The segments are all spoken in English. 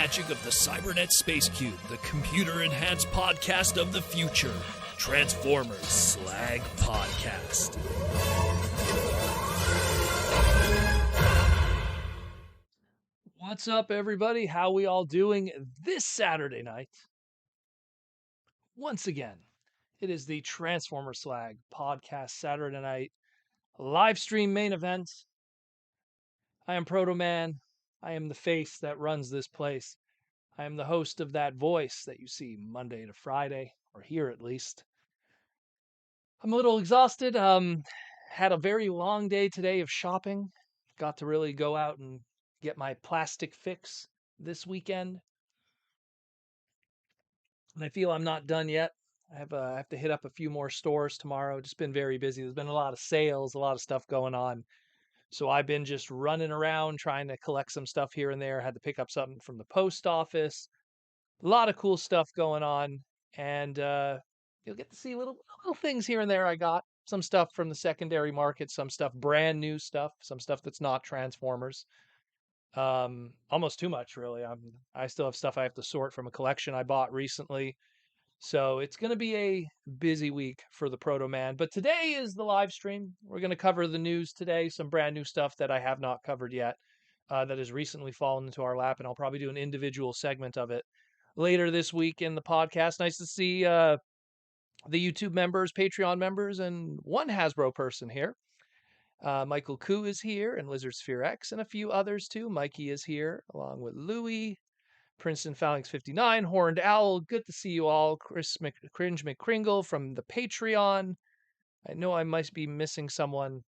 magic of the Cybernet Space Cube, the computer-enhanced podcast of the future. Transformers Slag Podcast. What's up, everybody? How we all doing this Saturday night? Once again, it is the Transformers Slag Podcast Saturday night live stream main event. I am Proto Man. I am the face that runs this place. I am the host of that voice that you see Monday to Friday, or here at least. I'm a little exhausted. Had a very long day today of shopping. Got to really go out and get my plastic fix this weekend. And I feel I'm not done yet. I have to hit up a few more stores tomorrow. Just been very busy. There's been a lot of sales, a lot of stuff going on. So I've been just running around trying to collect some stuff here and there. Had to pick up something from the post office. A lot of cool stuff going on. And you'll get to see little things here and there I got. Some stuff from the secondary market, some stuff brand new stuff, some stuff that's not Transformers. Almost too much, really. I still have stuff I have to sort from a collection I bought recently. So it's going to be a busy week for the Proto Man. But today is the live stream. We're going to cover the news today, some brand new stuff that I have not covered yet that has recently fallen into our lap. And I'll probably do an individual segment of it later this week in the podcast. Nice to see the YouTube members, Patreon members, and one Hasbro person here. Michael Koo is here, and Lizard Sphere X, and a few others too. Mikey is here, along with Louie. Princeton Phalanx 59, Horned Owl, good to see you all. Cringe McCringle from the Patreon. I know I might be missing someone.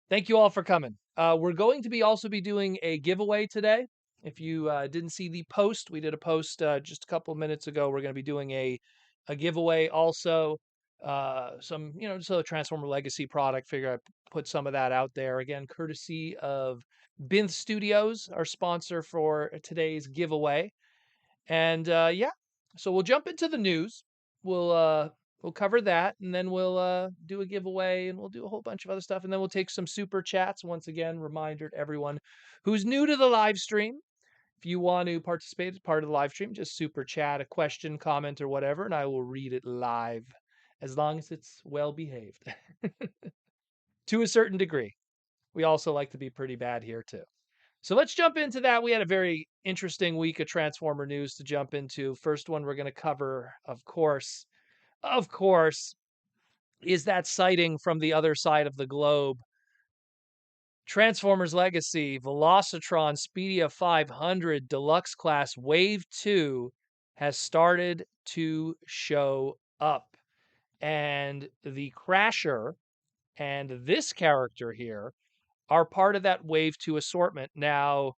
Thank you all for coming. We're going to also be doing a giveaway today. If you didn't see the post, we did a post just a couple of minutes ago. We're going to be doing a giveaway also. Some, just a Transformer Legacy product. Figure I'd put some of that out there. Again, courtesy of Binth Studios, our sponsor for today's giveaway. And so we'll jump into the news. We'll cover that, and then we'll do a giveaway, and we'll do a whole bunch of other stuff, and then we'll take some super chats. Once again, reminder to everyone who's new to the live stream, if you want to participate as part of the live stream, just super chat a question, comment, or whatever, and I will read it live, as long as it's well behaved. To a certain degree. We also like to be pretty bad here too. So let's jump into that. We had a very interesting week of Transformer news to jump into. First one we're going to cover, of course, is that sighting from the other side of the globe. Transformers Legacy Velocitron Speedia 500 Deluxe Class Wave 2 has started to show up. And the Crasher and this character here are part of that Wave 2 assortment. Now,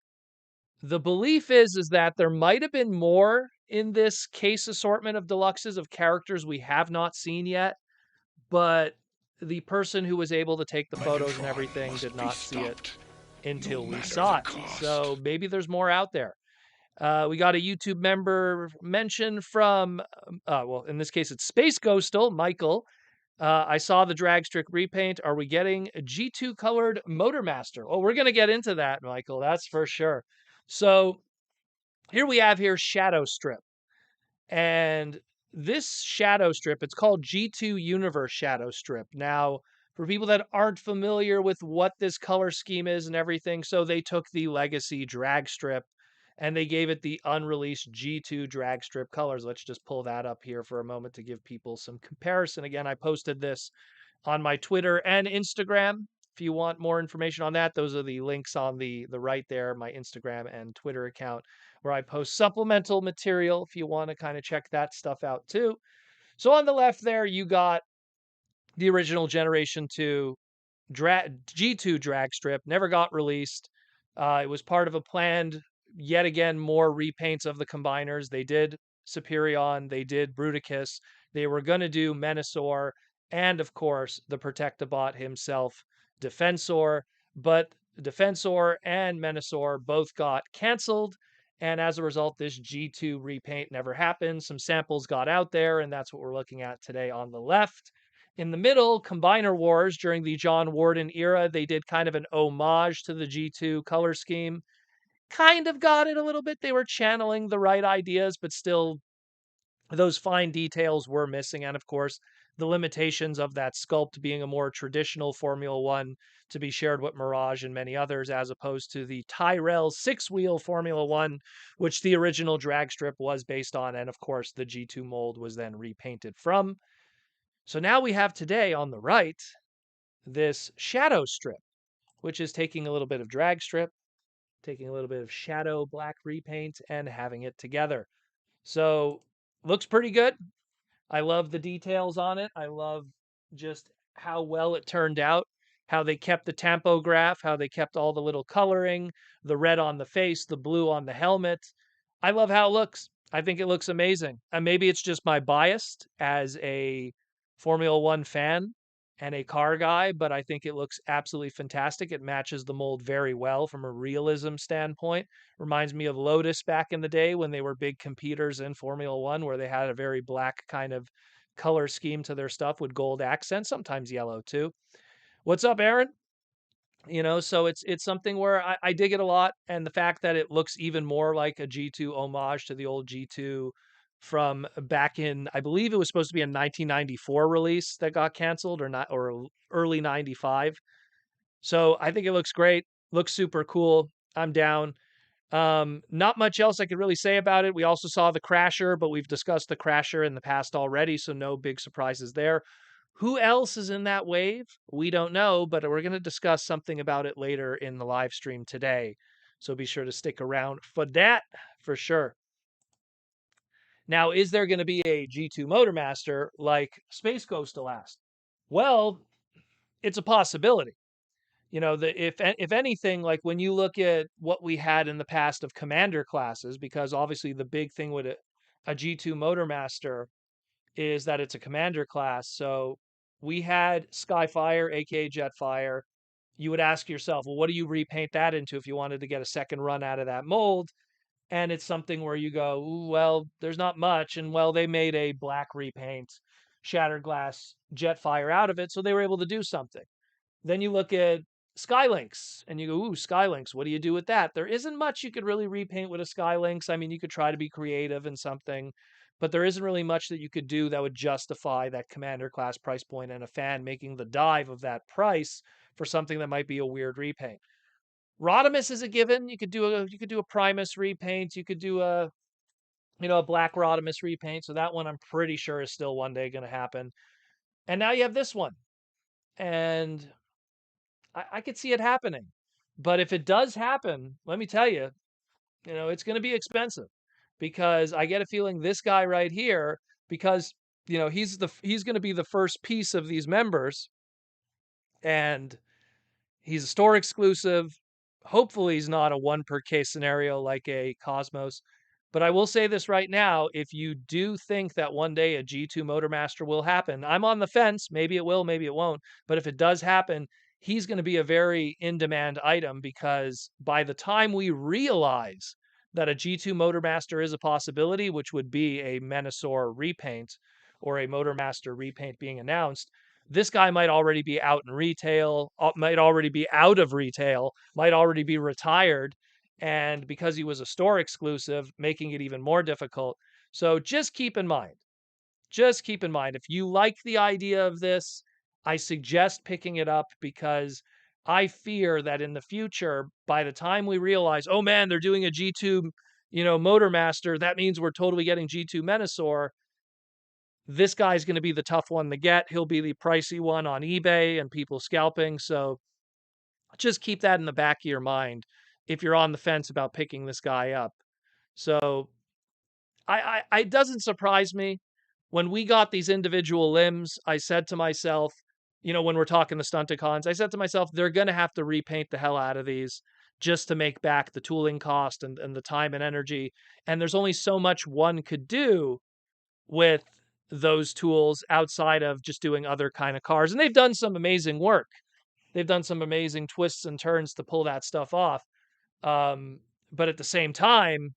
the belief is that there might have been more in this case assortment of deluxes of characters we have not seen yet, but the person who was able to take the photos and everything did not see it until we saw it. So maybe there's more out there. We got a YouTube member mention from, in this case, it's Space Ghostal, Michael. I saw the Dragstrip repaint. Are we getting a G2 colored Motormaster? Well, we're going to get into that, Michael. That's for sure. So here we have Shadowstrip. And this Shadowstrip, it's called G2 Universe Shadowstrip. Now, for people that aren't familiar with what this color scheme is and everything, so they took the Legacy Dragstrip and they gave it the unreleased G2 Dragstrip colors. Let's just pull that up here for a moment to give people some comparison. Again, I posted this on my Twitter and Instagram. If you want more information on that, those are the links on the right there, my Instagram and Twitter account, where I post supplemental material if you want to kind of check that stuff out too. So on the left there, you got the original Generation 2 G2 Dragstrip, never got released. It was part of a planned, yet again, more repaints of the combiners. They did Superion, they did Bruticus, they were going to do Menasor, and of course, the Protectobot himself, Defensor, but Defensor and Menasor both got canceled, and as a result, this G2 repaint never happened. Some samples got out there, and that's what we're looking at today on the left. In the middle, Combiner Wars during the John Warden era, they did kind of an homage to the G2 color scheme. kind of got it a little bit. They were channeling the right ideas, but still those fine details were missing. And of course, the limitations of that sculpt being a more traditional Formula One to be shared with Mirage and many others, as opposed to the Tyrrell 6-wheel Formula One, which the original drag strip was based on. And of course, the G2 mold was then repainted from. So now we have today on the right this shadow strip, which is taking a little bit of drag strip, taking a little bit of shadow black repaint, and having it together. So looks pretty good. I love the details on it. I love just how well it turned out, how they kept the tempo graph, how they kept all the little coloring, the red on the face, the blue on the helmet. I love how it looks. I think it looks amazing. And maybe it's just my bias as a Formula One fan and a car guy, but I think it looks absolutely fantastic. It matches the mold very well from a realism standpoint. Reminds me of Lotus back in the day when they were big competitors in Formula One, where they had a very black kind of color scheme to their stuff with gold accents, sometimes yellow too. What's up, Aaron? So it's something where I dig it a lot, and the fact that it looks even more like a G2 homage to the old G2 from back in, I believe it was supposed to be a 1994 release that got canceled, or not, or early 95. So I think it looks great, looks super cool. I'm down. Not much else I could really say about it. We also saw the Crasher, but we've discussed the Crasher in the past already, so no big surprises there. Who else is in that wave? We don't know, but we're going to discuss something about it later in the live stream today. So be sure to stick around for that for sure. Now, is there going to be a G2 Motormaster like Space Ghost to last? Well, it's a possibility. If anything, like when you look at what we had in the past of commander classes, because obviously the big thing with a G2 Motormaster is that it's a commander class. So we had Skyfire, aka Jetfire. You would ask yourself, well, what do you repaint that into if you wanted to get a second run out of that mold? And it's something where you go, ooh, well, there's not much. And well, they made a black repaint, shattered glass Jetfire out of it. So they were able to do something. Then you look at Skylinks and you go, ooh, Skylinks, what do you do with that? There isn't much you could really repaint with a Skylinks. I mean, you could try to be creative in something, but there isn't really much that you could do that would justify that commander class price point and a fan making the dive of that price for something that might be a weird repaint. Rodimus is a given. You could do a Primus repaint. You could do a black Rodimus repaint. So that one I'm pretty sure is still one day going to happen. And now you have this one. And I could see it happening. But if it does happen, let me tell you, it's going to be expensive because I get a feeling this guy right here, because he's going to be the first piece of these members, and he's a store exclusive. Hopefully, he's not a one per case scenario like a Cosmos. But I will say this right now, if you do think that one day a G2 Motormaster will happen, I'm on the fence. Maybe it will, maybe it won't. But if it does happen, he's going to be a very in-demand item, because by the time we realize that a G2 Motormaster is a possibility, which would be a Menasor repaint or a Motormaster repaint being announced, this guy might already be out in retail, might already be out of retail, might already be retired. And because he was a store exclusive, making it even more difficult. So just keep in mind, if you like the idea of this, I suggest picking it up, because I fear that in the future, by the time we realize, oh man, they're doing a G2, Motormaster, that means we're totally getting G2 Menasor. This guy's going to be the tough one to get. He'll be the pricey one on eBay and people scalping. So just keep that in the back of your mind if you're on the fence about picking this guy up. So it doesn't surprise me. When we got these individual limbs, I said to myself, when we're talking the Stunticons, I said to myself, they're going to have to repaint the hell out of these just to make back the tooling cost and the time and energy. And there's only so much one could do with those tools outside of just doing other kind of cars. And they've done some amazing work. They've done some amazing twists and turns to pull that stuff off. But at the same time,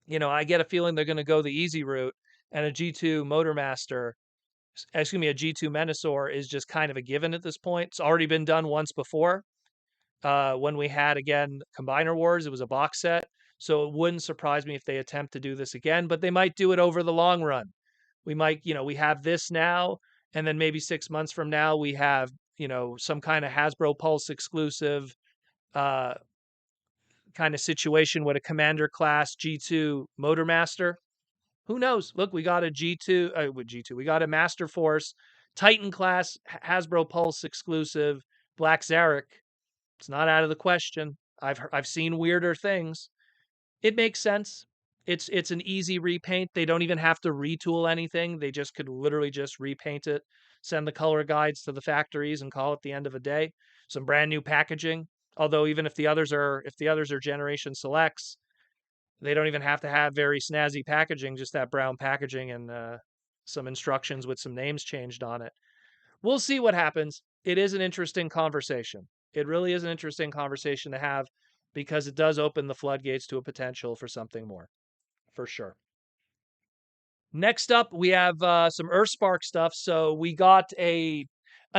I get a feeling they're going to go the easy route, and a G2 Motormaster, a G2 Menasor is just kind of a given at this point. It's already been done once before. when we had, again, Combiner Wars. It was a box set. So it wouldn't surprise me if they attempt to do this again, but they might do it over the long run. We might, we have this now, and then maybe 6 months from now, we have, some kind of Hasbro Pulse exclusive uh, kind of situation with a Commander class G2 Motormaster. Who knows? Look, we got a G2, with G2, we got a Master Force Titan class Hasbro Pulse exclusive Black Zarek. It's not out of the question. I've seen weirder things. It makes sense. It's an easy repaint. They don't even have to retool anything. They just could literally just repaint it, send the color guides to the factories, and call it the end of a day. Some brand new packaging. Although even if the others are generation selects, they don't even have to have very snazzy packaging. Just that brown packaging and some instructions with some names changed on it. We'll see what happens. It is an interesting conversation. It really is an interesting conversation to have because it does open the floodgates to a potential for something more, for sure. Next up, we have some Earthspark stuff. So we got a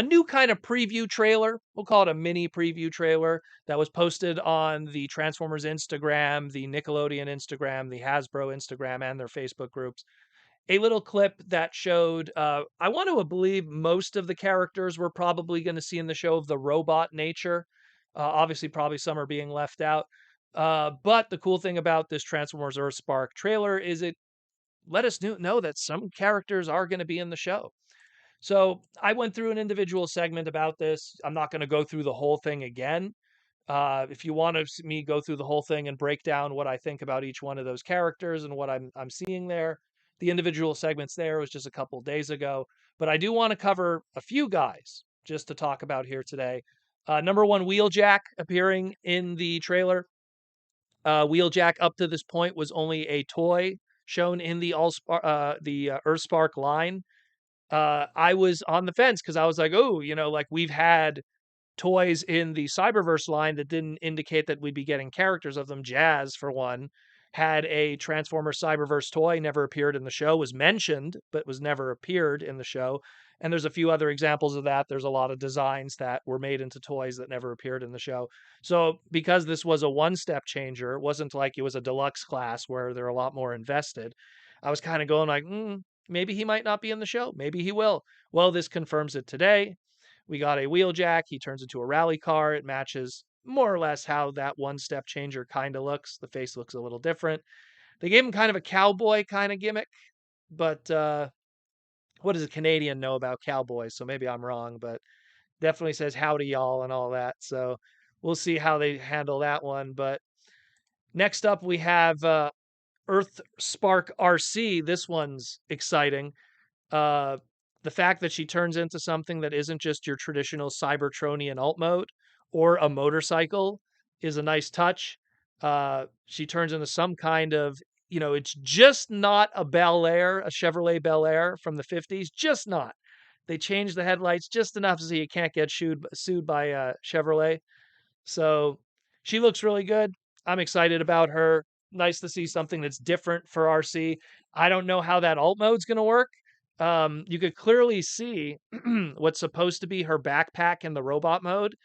new kind of preview trailer. We'll call it a mini preview trailer that was posted on the Transformers Instagram, the Nickelodeon Instagram, the Hasbro Instagram, and their Facebook groups. A little clip that showed, I want to believe most of the characters we're probably going to see in the show of the robot nature. Obviously, probably some are being left out. But the cool thing about this Transformers Earthspark trailer is it let us know that some characters are going to be in the show. So I went through an individual segment about this. I'm not going to go through the whole thing again. If you want to see me go through the whole thing and break down what I think about each one of those characters and what I'm seeing there, the individual segments there was just a couple days ago. But I do want to cover a few guys just to talk about here today. Number one, Wheeljack appearing in the trailer. Wheeljack up to this point was only a toy shown in the Earthspark line. I was on the fence because I was like, oh, like we've had toys in the Cyberverse line that didn't indicate that we'd be getting characters of them. Jazz, for one, had a Transformers Cyberverse toy, never appeared in the show, was mentioned, but was never appeared in the show. And there's a few other examples of that. There's a lot of designs that were made into toys that never appeared in the show. So because this was a one-step changer, it wasn't like it was a deluxe class where they're a lot more invested. I was kind of going like, maybe he might not be in the show. Maybe he will. Well, this confirms it today. We got a Wheeljack. He turns into a rally car. It matches more or less how that one step changer kind of looks. The face looks a little different. They gave him kind of a cowboy kind of gimmick, but what does a Canadian know about cowboys? So maybe I'm wrong, but definitely says howdy y'all and all that. So we'll see how they handle that one. But next up, we have Earthspark RC. This one's exciting. Uh, the fact that she turns into something that isn't just your traditional Cybertronian alt mode or a motorcycle is a nice touch. She turns into some kind of, it's just not a Bel Air, a Chevrolet Bel Air from the 50s, just not. They changed the headlights just enough so you can't get sued by Chevrolet. So she looks really good. I'm excited about her. Nice to see something that's different for RC. I don't know how that alt mode's going to work. You could clearly see what's supposed to be her backpack in the robot mode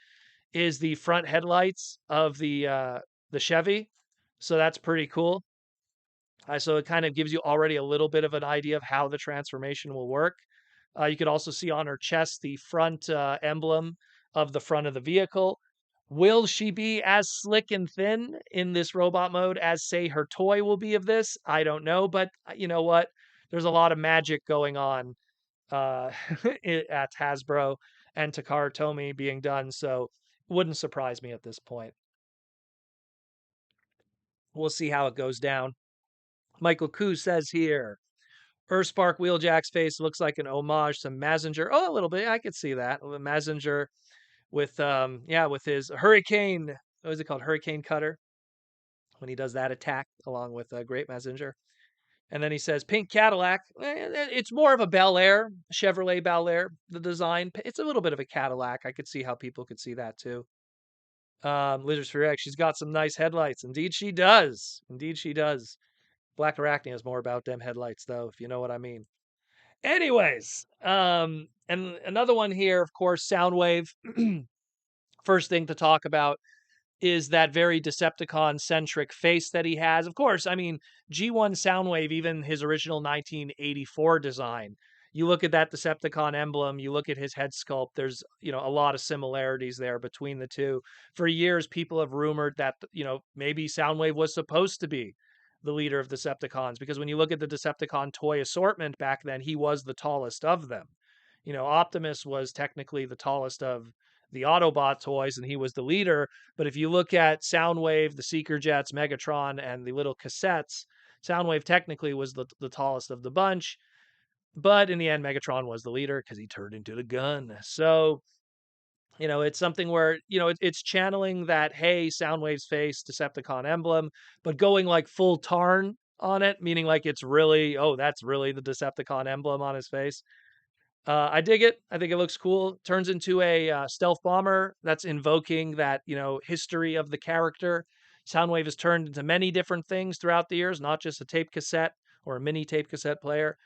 is the front headlights of the Chevy. So that's pretty cool. So it kind of gives you already a little bit of an idea of how the transformation will work. You could also see on her chest the front emblem of the front of the vehicle. Will she be as slick and thin in this robot mode as, say, her toy will be of this? I don't know, but you know what? There's a lot of magic going on uh, at Hasbro and Takara Tomy being done, so wouldn't surprise me at this point. We'll see how it goes down. Michael Koo says here, Earthspark Wheeljack's face looks like an homage to Mazinger. Oh, a little bit. I could see that. Mazinger with with his hurricane. What is it called? Hurricane Cutter when he does that attack along with Great Mazinger. And then he says pink Cadillac. It's more of a Bel Air, Chevrolet Bel Air. The design. It's a little bit of a Cadillac. I could see how people could see that too. Lizards for X. She's got some nice headlights. Indeed, she does. Indeed, she does. Black Arachne is more about them headlights, though, if you know what I mean. Anyways, and another one here, of course, Soundwave First thing to talk about is that very Decepticon-centric face that he has. Of course, I mean, G1 Soundwave, even his original 1984 design, you look at that Decepticon emblem, you look at his head sculpt, there's, a lot of similarities there between the two. For years, people have rumored that, maybe Soundwave was supposed to be the leader of Decepticons, because when you look at the Decepticon toy assortment back then, he was the tallest of them. Optimus was technically the tallest of the Autobot toys, and he was the leader. But if you look at Soundwave, the Seeker Jets, Megatron, and the little cassettes, Soundwave technically was the tallest of the bunch. But in the end, Megatron was the leader because he turned into the gun. So, it's something where, it's channeling that, hey, Soundwave's face, Decepticon emblem, but going like full Tarn on it, meaning like it's really, oh, that's really the Decepticon emblem on his face. I dig it. I think it looks cool. Turns into a stealth bomber that's invoking that, history of the character. Soundwave has turned into many different things throughout the years, not just a tape cassette or a mini tape cassette player.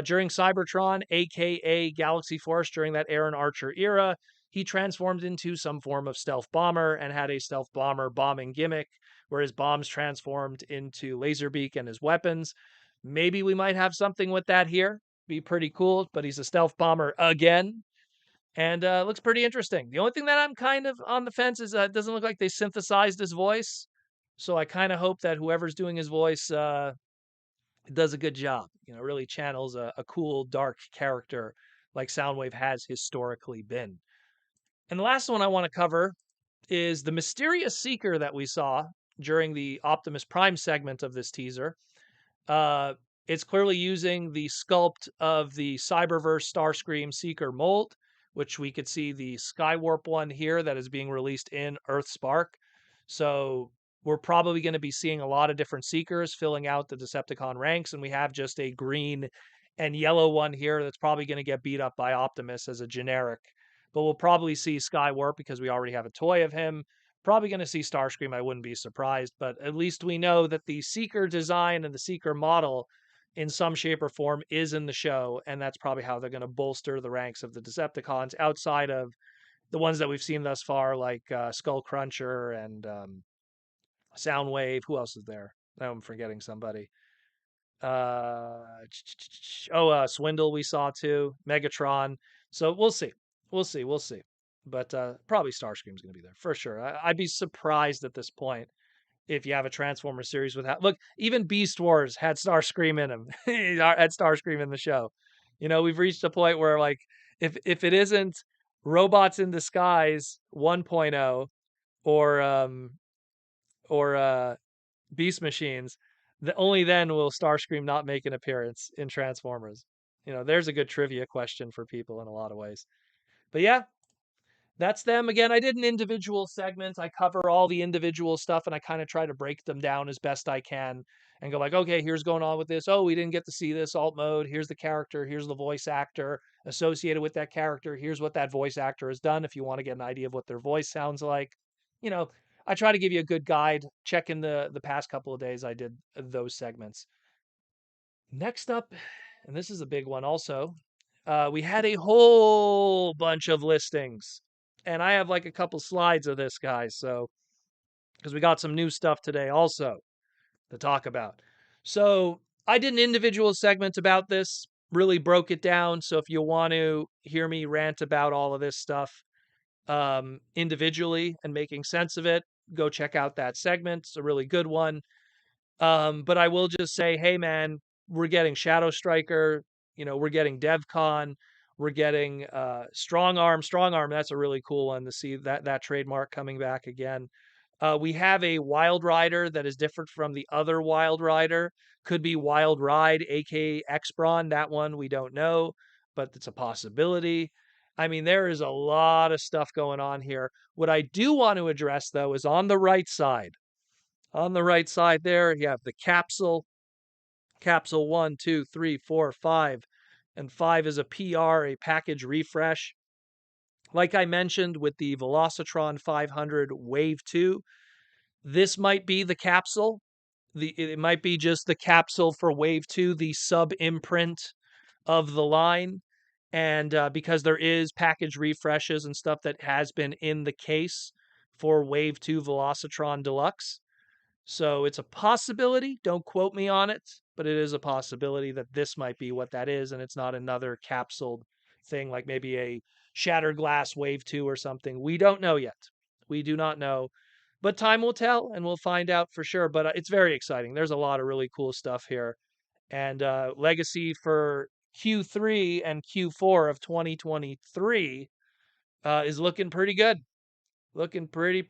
During Cybertron, aka Galaxy Force, during that Aaron Archer era, he transformed into some form of stealth bomber and had a stealth bomber bombing gimmick where his bombs transformed into Laserbeak and his weapons. Maybe we might have something with that here. Be pretty cool, but he's a stealth bomber again, and looks pretty interesting. The only thing that I'm kind of on the fence is it doesn't look like they synthesized his voice, so I kind of hope that whoever's doing his voice does a good job. Really channels a cool, dark character like Soundwave has historically been. And the last one I want to cover is the mysterious Seeker that we saw during the Optimus Prime segment of this teaser. Uh, it's clearly using the sculpt of the Cyberverse Starscream Seeker mold, which we could see the Skywarp one here that is being released in Earthspark. So we're probably going to be seeing a lot of different Seekers filling out the Decepticon ranks, and we have just a green and yellow one here that's probably going to get beat up by Optimus as a generic. But we'll probably see Skywarp because we already have a toy of him. Probably going to see Starscream. I wouldn't be surprised, but at least we know that the Seeker design and the Seeker model in some shape or form is in the show, and that's probably how they're going to bolster the ranks of the Decepticons outside of the ones that we've seen thus far, like Skull Cruncher and Soundwave. Who else is there? Now I'm forgetting somebody. Swindle we saw too. Megatron. So we'll see. We'll see. But probably Starscream's going to be there for sure. I'd be surprised at this point if you have a Transformer series without. Look, even Beast Wars had Starscream in him. He had Starscream in the show. We've reached a point where like if it isn't Robots in Disguise 1.0 or Beast Machines, only then will Starscream not make an appearance in Transformers. There's a good trivia question for people in a lot of ways. But yeah, that's them. Again, I did an individual segment. I cover all the individual stuff and I kind of try to break them down as best I can and go like, okay, here's going on with this. Oh, we didn't get to see this alt mode. Here's the character. Here's the voice actor associated with that character. Here's what that voice actor has done if you want to get an idea of what their voice sounds like. I try to give you a good guide. Check in the past couple of days I did those segments. Next up, and this is a big one also, we had a whole bunch of listings. And I have like a couple slides of this, guys. So, because we got some new stuff today also to talk about. So, I did an individual segment about this, really broke it down. So, if you want to hear me rant about all of this stuff individually and making sense of it, go check out that segment. It's a really good one. But I will just say, hey, man, we're getting Shadow Striker. We're getting Devcon. We're getting Strong Arm. Strong Arm, that's a really cool one to see that trademark coming back again. We have a Wild Rider that is different from the other Wild Rider. Could be Wild Ride, aka X-Brawn. That one we don't know, but it's a possibility. I mean, there is a lot of stuff going on here. What I do want to address, though, is on the right side. On the right side there, you have the capsule. Capsule 1, 2, 3, 4, 5. And 5 is a PR, a package refresh. Like I mentioned with the Velocitron 500 Wave 2, this might be the capsule. It might be just the capsule for Wave 2, the sub-imprint of the line. And because there is package refreshes and stuff that has been in the case for Wave 2 Velocitron Deluxe. So it's a possibility. Don't quote me on it, but it is a possibility that this might be what that is, and it's not another capsuled thing like maybe a Shattered Glass Wave 2 or something. We don't know yet. We do not know. But time will tell, and we'll find out for sure. But it's very exciting. There's a lot of really cool stuff here. And Legacy for Q3 and Q4 of 2023 is looking pretty good. Looking pretty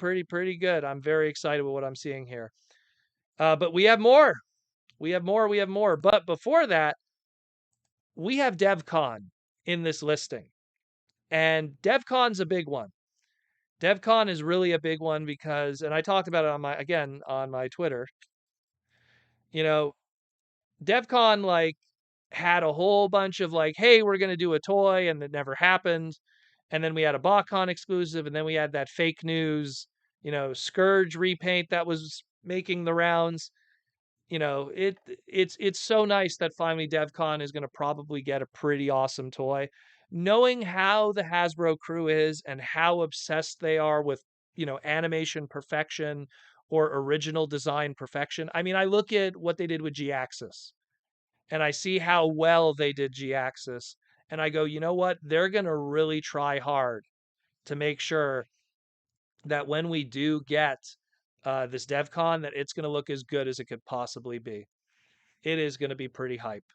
good. I'm very excited with what I'm seeing here. But we have more. We have more. We have more. But before that, we have Devcon in this listing. And Devcon's a big one. Devcon is really a big one because, and I talked about it on my Twitter. You know, Devcon had a whole bunch of hey, we're gonna do a toy, and it never happened. And then we had a BotCon exclusive, and then we had that fake news, Scourge repaint that was making the rounds. It's so nice that finally DevCon is going to probably get a pretty awesome toy. Knowing how the Hasbro crew is and how obsessed they are with, animation perfection or original design perfection. I mean, I look at what they did with G-Axis and I see how well they did G-Axis and I go, you know what? They're going to really try hard to make sure that when we do get this DevCon, that it's going to look as good as it could possibly be. It is going to be pretty hype.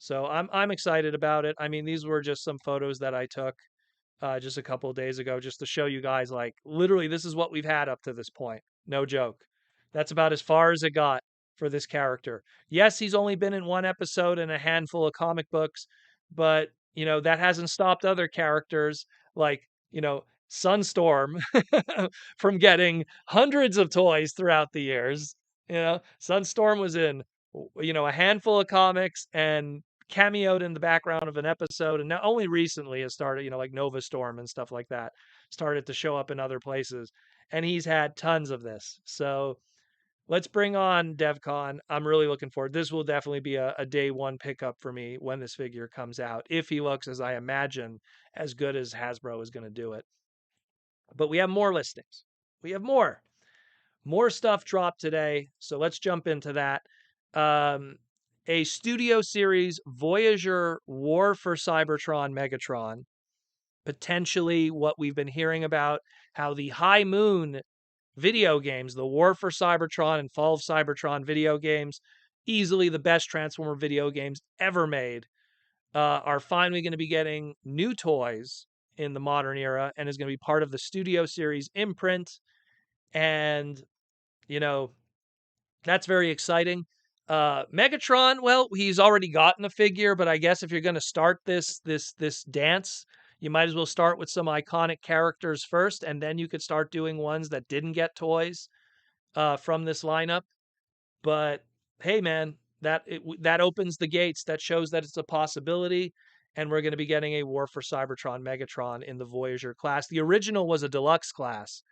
So I'm excited about it. I mean, these were just some photos that I took just a couple of days ago, just to show you guys, literally, this is what we've had up to this point. No joke. That's about as far as it got for this character. Yes, he's only been in one episode and a handful of comic books, but that hasn't stopped other characters like Sunstorm from getting hundreds of toys throughout the years. Sunstorm was in a handful of comics and cameoed in the background of an episode, and now only recently has started, like Nova Storm and stuff like that, started to show up in other places, and he's had tons of this. So let's bring on DevCon. I'm really looking forward. This will definitely be a day one pickup for me when this figure comes out, if he looks, as I imagine, as good as Hasbro is going to do it. But we have more listings. We have more. More stuff dropped today, so let's jump into that. A Studio Series Voyager War for Cybertron Megatron. Potentially what we've been hearing about, how the High Moon video games, the War for Cybertron and Fall of Cybertron video games, easily the best Transformer video games ever made, are finally going to be getting new toys in the modern era and is going to be part of the Studio Series imprint. And, that's very exciting. Megatron, well, he's already gotten a figure, but I guess if you're going to start this dance, you might as well start with some iconic characters first, and then you could start doing ones that didn't get toys from this lineup. But hey, man, that opens the gates. That shows that it's a possibility, and we're going to be getting a War for Cybertron Megatron in the Voyager class. The original was a deluxe class,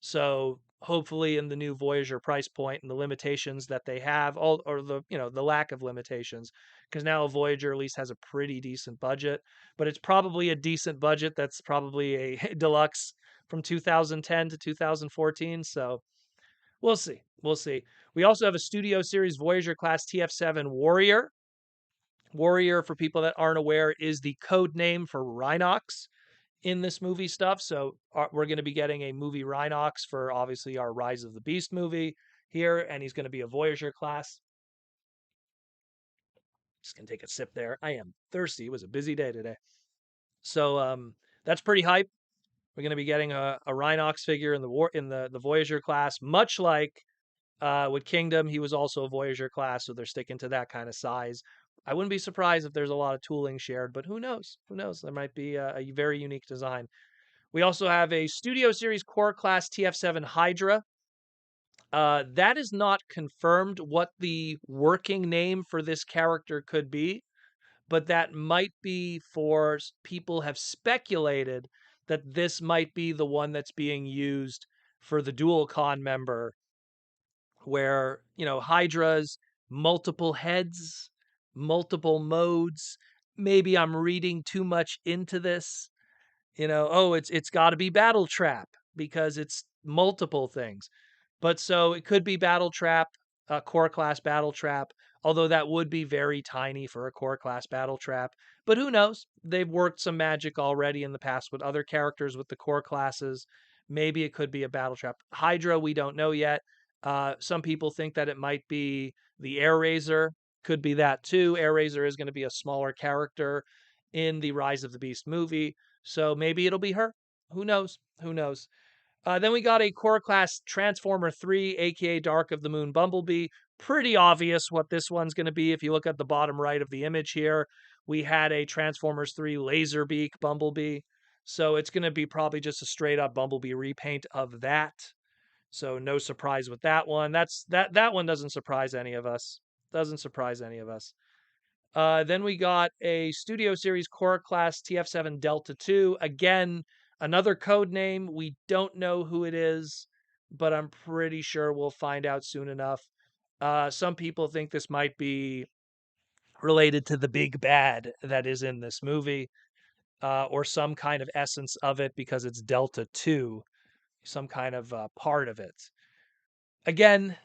so hopefully in the new Voyager price point and the limitations that they have, or the lack of limitations, because now Voyager at least has a pretty decent budget, but it's probably a decent budget that's probably a deluxe from 2010 to 2014. So we'll see. We'll see. We also have a Studio Series Voyager class TF7 Warrior. Warrior, for people that aren't aware, is the code name for Rhinox in this movie stuff. So we're going to be getting a movie Rhinox for obviously our Rise of the Beast movie here, and he's going to be a Voyager class. Just going to take a sip there. I am thirsty. It was a busy day today. So that's pretty hype. We're going to be getting a Rhinox figure in the Voyager class, much like with Kingdom. He was also a Voyager class, so they're sticking to that kind of size. I wouldn't be surprised if there's a lot of tooling shared, but who knows? Who knows? There might be a very unique design. We also have a Studio Series Core Class TF7 Hydra. That is not confirmed what the working name for this character could be, but that might be for people have speculated that this might be the one that's being used for the Dual Con member, where, Hydra's multiple heads, multiple modes, maybe I'm reading too much into this. Oh, it's got to be Battle Trap because it's multiple things. But so it could be Battle Trap, core class Battle Trap, although that would be very tiny for a core class Battle Trap. But who knows? They've worked some magic already in the past with other characters with the core classes. Maybe it could be a Battle Trap. Hydra, we don't know yet. Some people think that it might be the Air Razor. Could be that too. Air Razor is going to be a smaller character in the Rise of the Beast movie. So maybe it'll be her. Who knows? Who knows? Then we got a core class Transformer 3, aka Dark of the Moon Bumblebee. Pretty obvious what this one's going to be. If you look at the bottom right of the image here, we had a Transformers 3 Laserbeak Bumblebee. So it's going to be probably just a straight up Bumblebee repaint of that. So no surprise with that one. That one doesn't surprise any of us. Doesn't surprise any of us. Then we got a Studio Series Core Class TF7 Delta 2. Again, another code name. We don't know who it is, but I'm pretty sure we'll find out soon enough. Some people think this might be related to the big bad that is in this movie, or some kind of essence of it because it's Delta 2, some kind of part of it. Again,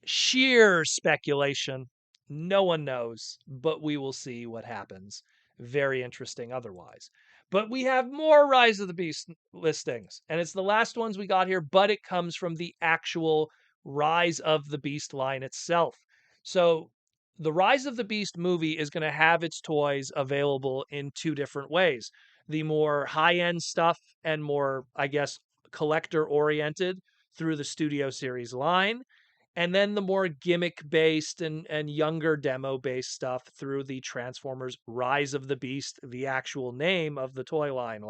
sheer speculation. No one knows, but we will see what happens. Very interesting otherwise. But we have more Rise of the Beast listings, and it's the last ones we got here, but it comes from the actual Rise of the Beast line itself. So the Rise of the Beast movie is going to have its toys available in two different ways. The more high end stuff and more, I guess, collector oriented through the Studio Series line, and then the more gimmick based and younger demo based stuff through the Transformers Rise of the Beast, the actual name of the toy line.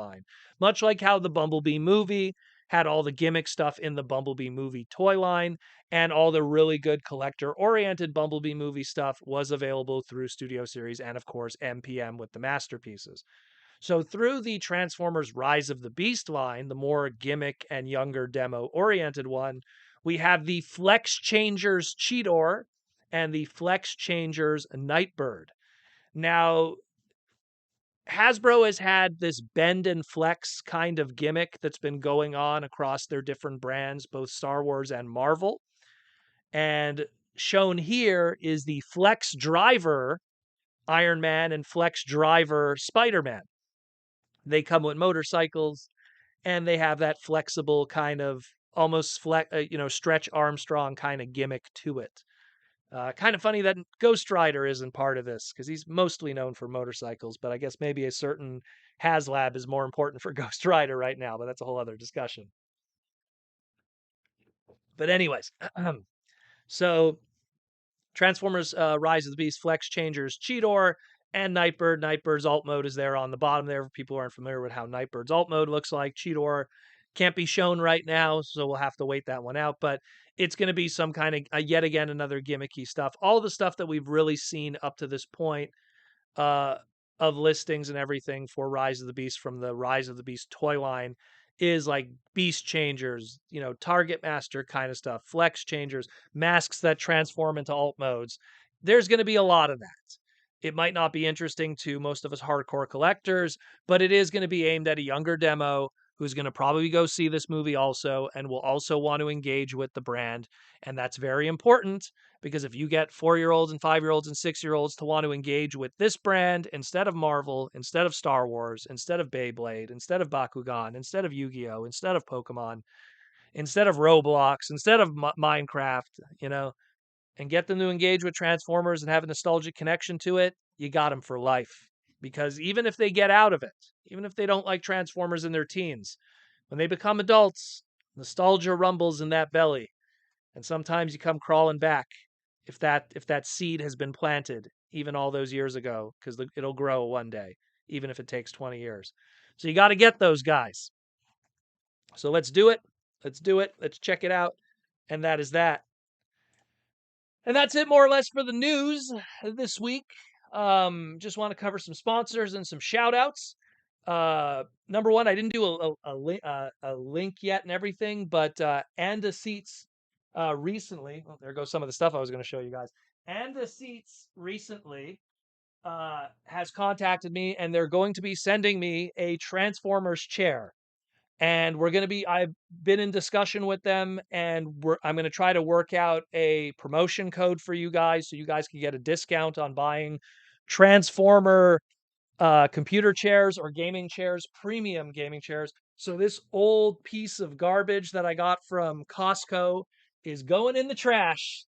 Much like how the Bumblebee movie had all the gimmick stuff in the Bumblebee movie toy line, and all the really good collector oriented Bumblebee movie stuff was available through Studio Series and, of course, MPM with the masterpieces. So through the Transformers Rise of the Beast line, the more gimmick and younger demo oriented one, we have the Flex Changers Cheetor and the Flex Changers Nightbird. Now, Hasbro has had this bend and flex kind of gimmick that's been going on across their different brands, both Star Wars and Marvel. And shown here is the Flex Driver Iron Man and Flex Driver Spider Man. They come with motorcycles, and they have that flexible kind of almost Stretch Armstrong kind of gimmick to it. Kind of funny that Ghost Rider isn't part of this because he's mostly known for motorcycles, but I guess maybe a certain Haslab is more important for Ghost Rider right now, but that's a whole other discussion. But anyways, so Transformers Rise of the Beast, Flex Changers, Cheetor, and Nightbird. Nightbird's alt mode is there on the bottom there for people who aren't familiar with how Nightbird's alt mode looks like. Cheetor can't be shown right now, so we'll have to wait that one out. But it's going to be some kind of, yet again, another gimmicky stuff. All the stuff that we've really seen up to this point uh, of listings and everything for Rise of the Beast from the Rise of the Beast toy line is like beast changers, target master kind of stuff, flex changers, masks that transform into alt modes. There's going to be a lot of that. It might not be interesting to most of us hardcore collectors, but it is going to be aimed at a younger demo who's going to probably go see this movie also and will also want to engage with the brand. And that's very important because if you get 4-year-olds and 5-year-olds and 6-year-olds to want to engage with this brand instead of Marvel, instead of Star Wars, instead of Beyblade, instead of Bakugan, instead of Yu-Gi-Oh, instead of Pokemon, instead of Roblox, instead of Minecraft, and get them to engage with Transformers and have a nostalgic connection to it, you got them for life. Because even if they get out of it, even if they don't like Transformers in their teens, when they become adults, nostalgia rumbles in that belly. And sometimes you come crawling back if that seed has been planted even all those years ago, because it'll grow one day, even if it takes 20 years. So you got to get those guys. So let's do it. Let's do it. Let's check it out. And that is that. And that's it more or less for the news this week. Just want to cover some sponsors and some shout outs. Number one, I didn't do a link yet and everything, but Anda Seats recently, well, there goes some of the stuff I was going to show you guys. Anda Seats recently has contacted me, and they're going to be sending me a Transformers chair. And I've been in discussion with them, and I'm going to try to work out a promotion code for you guys so you guys can get a discount on buying Transformer computer chairs or gaming chairs, premium gaming chairs. So this old piece of garbage that I got from Costco is going in the trash.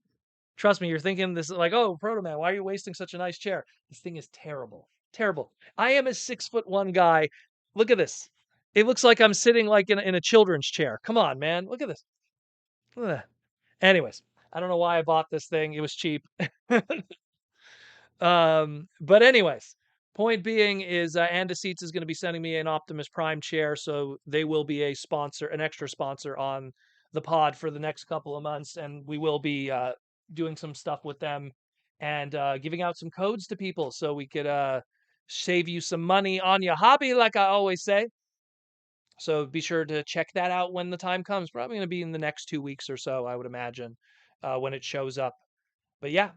Trust me, you're thinking this is like, oh, Proto Man, why are you wasting such a nice chair? This thing is terrible. Terrible. I am a 6'1" guy. Look at this. It looks like I'm sitting like in a children's chair. Come on, man. Look at this. Ugh. Anyways, I don't know why I bought this thing. It was cheap. But anyways, point being is Anda Seats is going to be sending me an Optimus Prime chair, so they will be a sponsor, an extra sponsor on the pod for the next couple of months, and we will be doing some stuff with them and giving out some codes to people so we could save you some money on your hobby, like I always say. So be sure to check that out when the time comes. Probably going to be in the next 2 weeks or so, I would imagine, when it shows up. But yeah,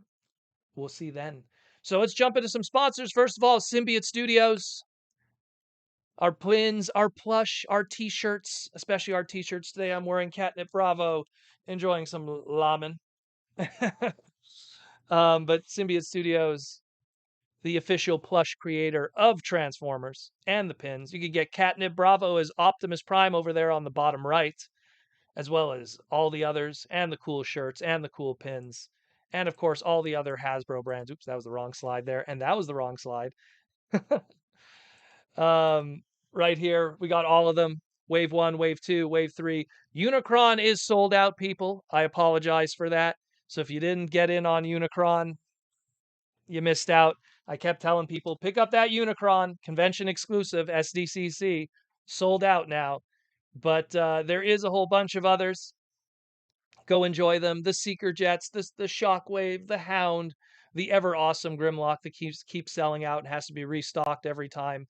we'll see then. So let's jump into some sponsors. First of all, Symbiote Studios, our pins, our plush, our t-shirts, especially our t-shirts. Today I'm wearing Catnip Bravo, enjoying some lamen. But Symbiote Studios, the official plush creator of Transformers and the pins. You could get Catnip Bravo as Optimus Prime over there on the bottom right, as well as all the others and the cool shirts and the cool pins. And of course, all the other Hasbro brands. Oops, that was the wrong slide there. And that was the wrong slide. um, right here, we got all of them. Wave 1, Wave 2, Wave 3. Unicron is sold out, people. I apologize for that. So if you didn't get in on Unicron, you missed out. I kept telling people, pick up that Unicron, convention exclusive, SDCC. Sold out now. But there is a whole bunch of others. Go enjoy them. The Seeker Jets, the Shockwave, the Hound, the ever awesome Grimlock that keeps selling out and has to be restocked every time.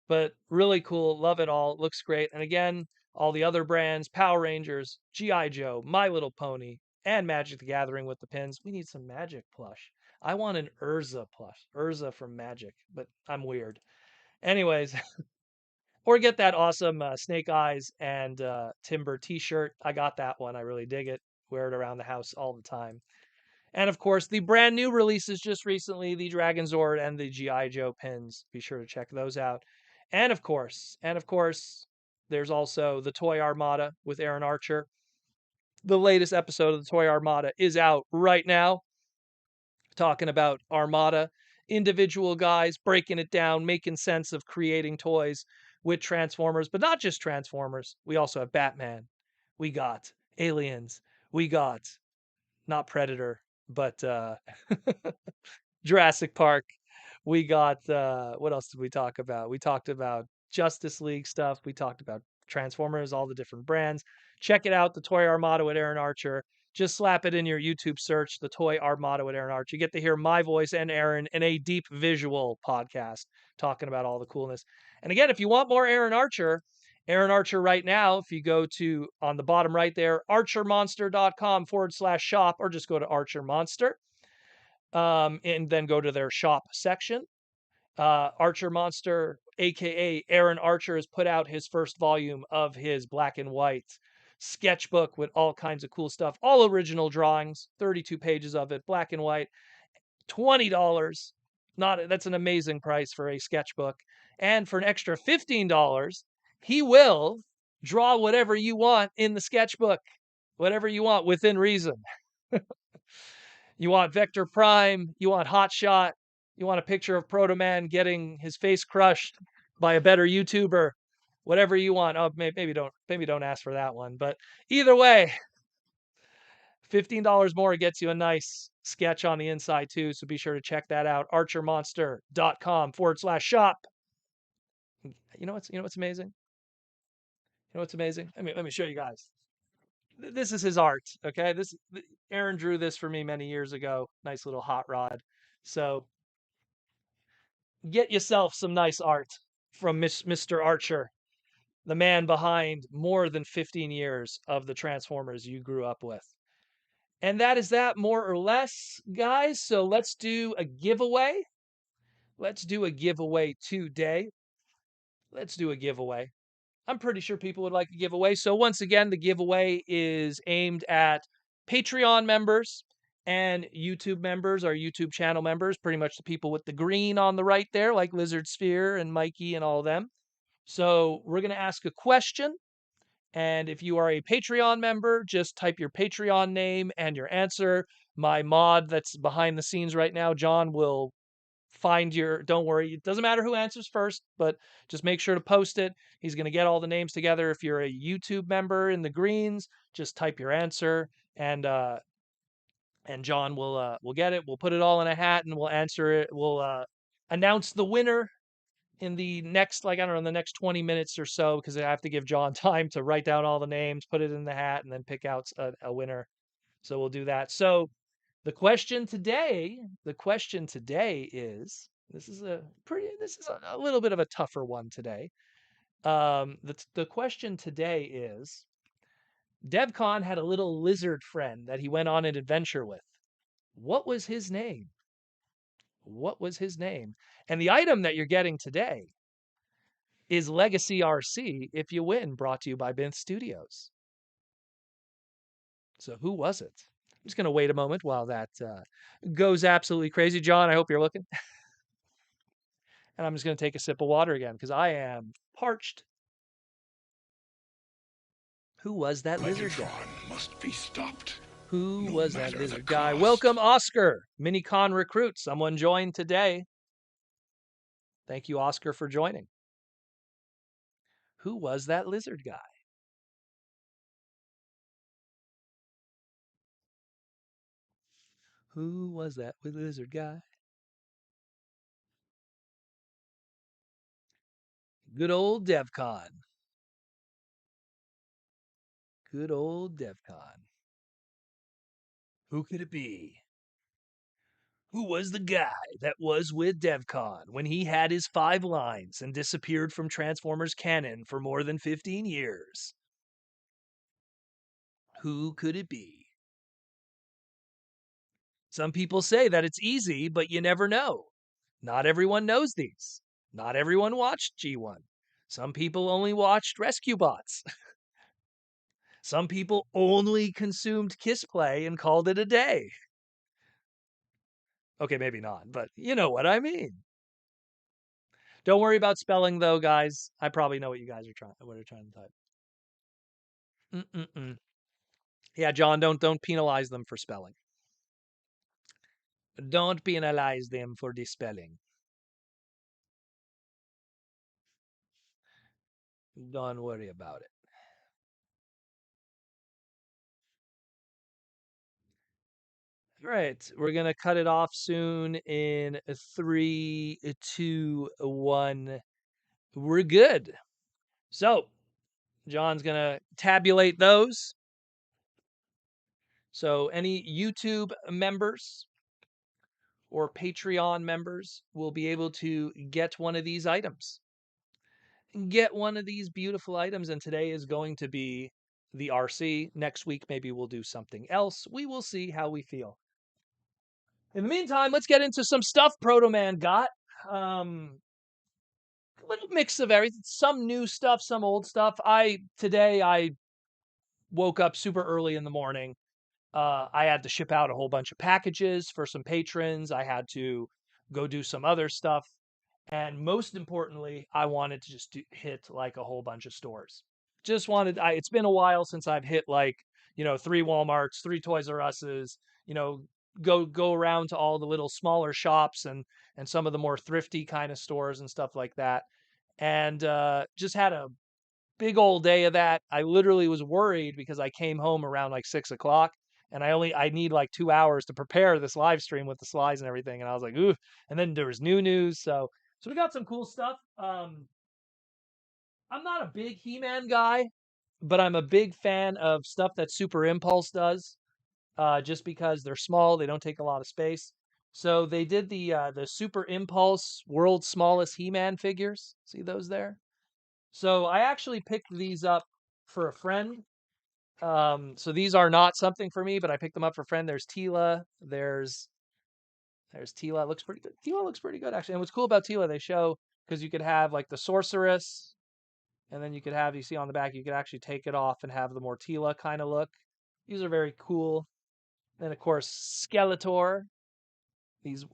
But really cool. Love it all. Looks great. And again, all the other brands, Power Rangers, G.I. Joe, My Little Pony, and Magic the Gathering with the pins. We need some Magic plush. I want an Urza plush. Urza from Magic, but I'm weird. Anyways, or get that awesome Snake Eyes and Timber t-shirt. I got that one. I really dig it. Wear it around the house all the time. And of course, the brand new releases just recently, the Dragon Zord and the G.I. Joe pins. Be sure to check those out. And of course, there's also the Toy Armada with Aaron Archer. The latest episode of the Toy Armada is out right now, talking about Armada, individual guys breaking it down, making sense of creating toys with Transformers, but not just Transformers. We also have Batman. We got Aliens. We got not Predator, but Jurassic Park. We got what else did we talk about? We talked about Justice League stuff. We talked about Transformers, all the different brands. Check it out, the Toy Armada with Aaron Archer. Just slap it in your YouTube search, the Toy Armada with Aaron Archer. You get to hear my voice and Aaron in a deep visual podcast talking about all the coolness. And again, if you want more Aaron Archer right now, if you go to on the bottom right there, archermonster.com/shop, or just go to Archer Monster, and then go to their shop section. Archer Monster, aka Aaron Archer, has put out his first volume of his black and white sketchbook with all kinds of cool stuff, all original drawings, 32 pages of it, black and white, $20. Not that's an amazing price for a sketchbook. And for an extra $15, he will draw whatever you want in the sketchbook, whatever you want within reason. You want Vector Prime, you want Hot Shot, you want a picture of Proto Man getting his face crushed by a better YouTuber, whatever you want. Oh, maybe don't ask for that one, but either way, $15 more gets you a nice sketch on the inside too. So be sure to check that out. Archermonster.com/shop. You know what's amazing? You know what's amazing? Let me show you guys. This is his art. Okay, Aaron drew this for me many years ago. Nice little hot rod. So get yourself some nice art from Mr. Archer, the man behind more than 15 years of the Transformers you grew up with. And that is that, more or less, guys. So let's do a giveaway. let's do a giveaway today. Let's do a giveaway. I'm pretty sure people would like a giveaway. So once again, the giveaway is aimed at Patreon members and YouTube members, our YouTube channel members, pretty much the people with the green on the right there, like Lizard Sphere and Mikey and all of them. So we're going to ask a question. And if you are a Patreon member, just type your Patreon name and your answer. My mod that's behind the scenes right now, John, will find your, don't worry, it doesn't matter who answers first, but just make sure to post it. He's going to get all the names together. If you're a YouTube member in the greens, just type your answer, and John will get it. We'll put it all in a hat and we'll answer it. We'll announce the winner in the next, like, I don't know, in the next 20 minutes or so, because I have to give John time to write down all the names, put it in the hat, and then pick out a winner. So we'll do that. So the question today is, this is a little bit of a tougher one today. The question today is, Devcon had a little lizard friend that he went on an adventure with. What was his name? What was his name? And the item that you're getting today is Legacy RC if you win, brought to you by Binth Studios. So who was it? I'm just going to wait a moment while that goes absolutely crazy. John, I hope you're looking. And I'm just going to take a sip of water again because I am parched. Who was that lizard guy? Must be stopped. Who was that lizard guy? Welcome, Oscar, Minicon recruit. Someone joined today. Thank you, Oscar, for joining. Who was that lizard guy? Who was that lizard guy? Good old Devcon. Good old Devcon. Who could it be? Who was the guy that was with Devcon when he had his 5 lines and disappeared from Transformers canon for more than 15 years? Who could it be? Some people say that it's easy, but you never know. Not everyone knows these. Not everyone watched G1. Some people only watched Rescue Bots. Some people only consumed Kiss Play and called it a day. Okay, maybe not, but you know what I mean. Don't worry about spelling though, guys. I probably know what you guys are trying to type. Mm-mm-mm. Yeah, John, don't penalize them for spelling. Don't penalize them for the spelling. Don't worry about it. All right, we're gonna cut it off soon in 3, 2, 1. We're good. So John's gonna tabulate those. So any YouTube members or Patreon members will be able to get one of these items. Get one of these beautiful items, and today is going to be the RC. Next week, maybe we'll do something else. We will see how we feel. In the meantime, let's get into some stuff Proto Man got. A little mix of everything. Some new stuff, some old stuff. Today I woke up super early in the morning. I had to ship out a whole bunch of packages for some patrons. I had to go do some other stuff. And most importantly, I wanted to just hit like a whole bunch of stores. It's been a while since I've hit like, 3 Walmarts, 3 Toys R Us's, go around to all the little smaller shops and some of the more thrifty kind of stores and stuff like that. And just had a big old day of that. I literally was worried because I came home around like 6 o'clock and I need like 2 hours to prepare this live stream with the slides and everything. And I was like, ooh, and then there was new news. So we got some cool stuff. I'm not a big He-Man guy, but I'm a big fan of stuff that Super Impulse does. Just because they're small, they don't take a lot of space. So they did the Super Impulse World's Smallest He-Man figures. See those there? So I actually picked these up for a friend. So these are not something for me, but I picked them up for a friend. There's Tila, there's There's Tila. Looks pretty good. Tila looks pretty good actually. And what's cool about Tila, they show because you could have like the sorceress, and then you could have, you see on the back, you could actually take it off and have the more Tila kind of look. These are very cool. Then of course Skeletor. These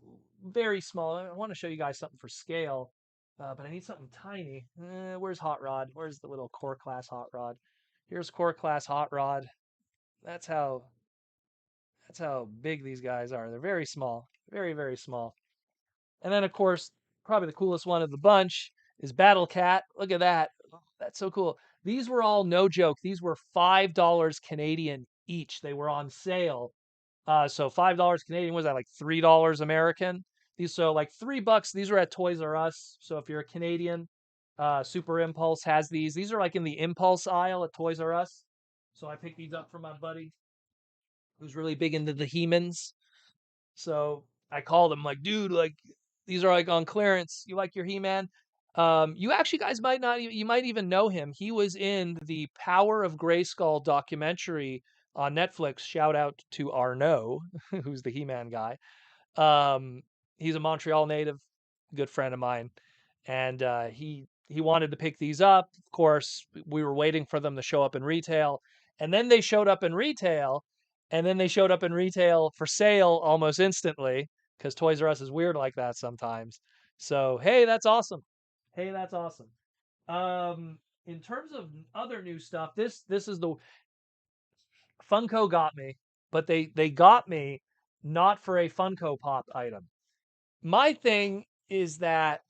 very small. I want to show you guys something for scale, but I need something tiny. Where's Hot Rod? Where's the little core class Hot Rod? Here's core class Hot Rod. That's how that's how big these guys are. They're very small, very very small. And then of course, probably the coolest one of the bunch is Battle Cat. Look at that. Oh, that's so cool. These were all no joke. These were $5 Canadian each. They were on sale. So $5 Canadian, was that like $3 American? These, so like $3. These are at Toys R Us. So if you're a Canadian, Super Impulse has these. These are like in the Impulse aisle at Toys R Us. So I picked these up for my buddy who's really big into the He-Mans. So I called him like, dude, like these are like on clearance. You like your He-Man? You actually guys might not even, you might even know him. He was in the Power of Grayskull documentary on Netflix. Shout out to Arnaud, who's the He-Man guy. Um, he's a Montreal native, good friend of mine, and he wanted to pick these up. Of course, we were waiting for them to show up in retail, and then they showed up in retail, and then they showed up in retail for sale almost instantly because Toys R Us is weird like that sometimes. So hey, that's awesome. Hey, that's awesome. In terms of other new stuff, this is the Funko got me, but they got me not for a Funko Pop item. My thing is that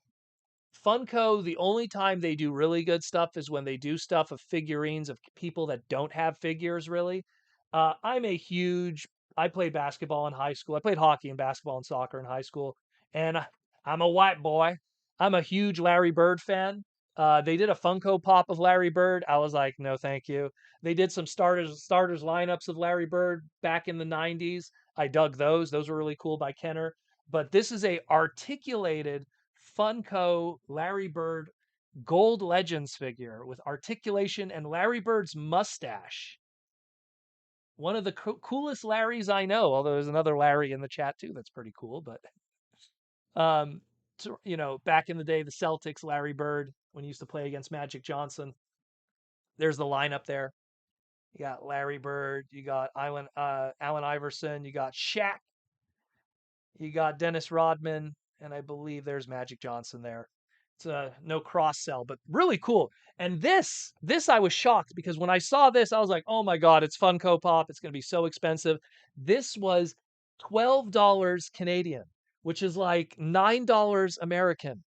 Funko, the only time they do really good stuff is when they do stuff of figurines of people that don't have figures, really. I'm a huge, I played basketball in high school. I played hockey and basketball and soccer in high school. And I'm a white boy. I'm a huge Larry Bird fan. They did a Funko Pop of Larry Bird. I was like, no, thank you. They did some starters lineups of Larry Bird back in the 90s. I dug those. Those were really cool by Kenner. But this is a articulated Funko Larry Bird Gold Legends figure with articulation and Larry Bird's mustache. One of the coolest Larrys I know, although there's another Larry in the chat too that's pretty cool. But back in the day, the Celtics, Larry Bird, when he used to play against Magic Johnson, there's the lineup there. You got Larry Bird, you got Allen Iverson, you got Shaq, you got Dennis Rodman, and I believe there's Magic Johnson there. It's no cross sell, but really cool. And this I was shocked because when I saw this, I was like, oh my God, it's Funko Pop. It's going to be so expensive. This was $12 Canadian, which is like $9 American.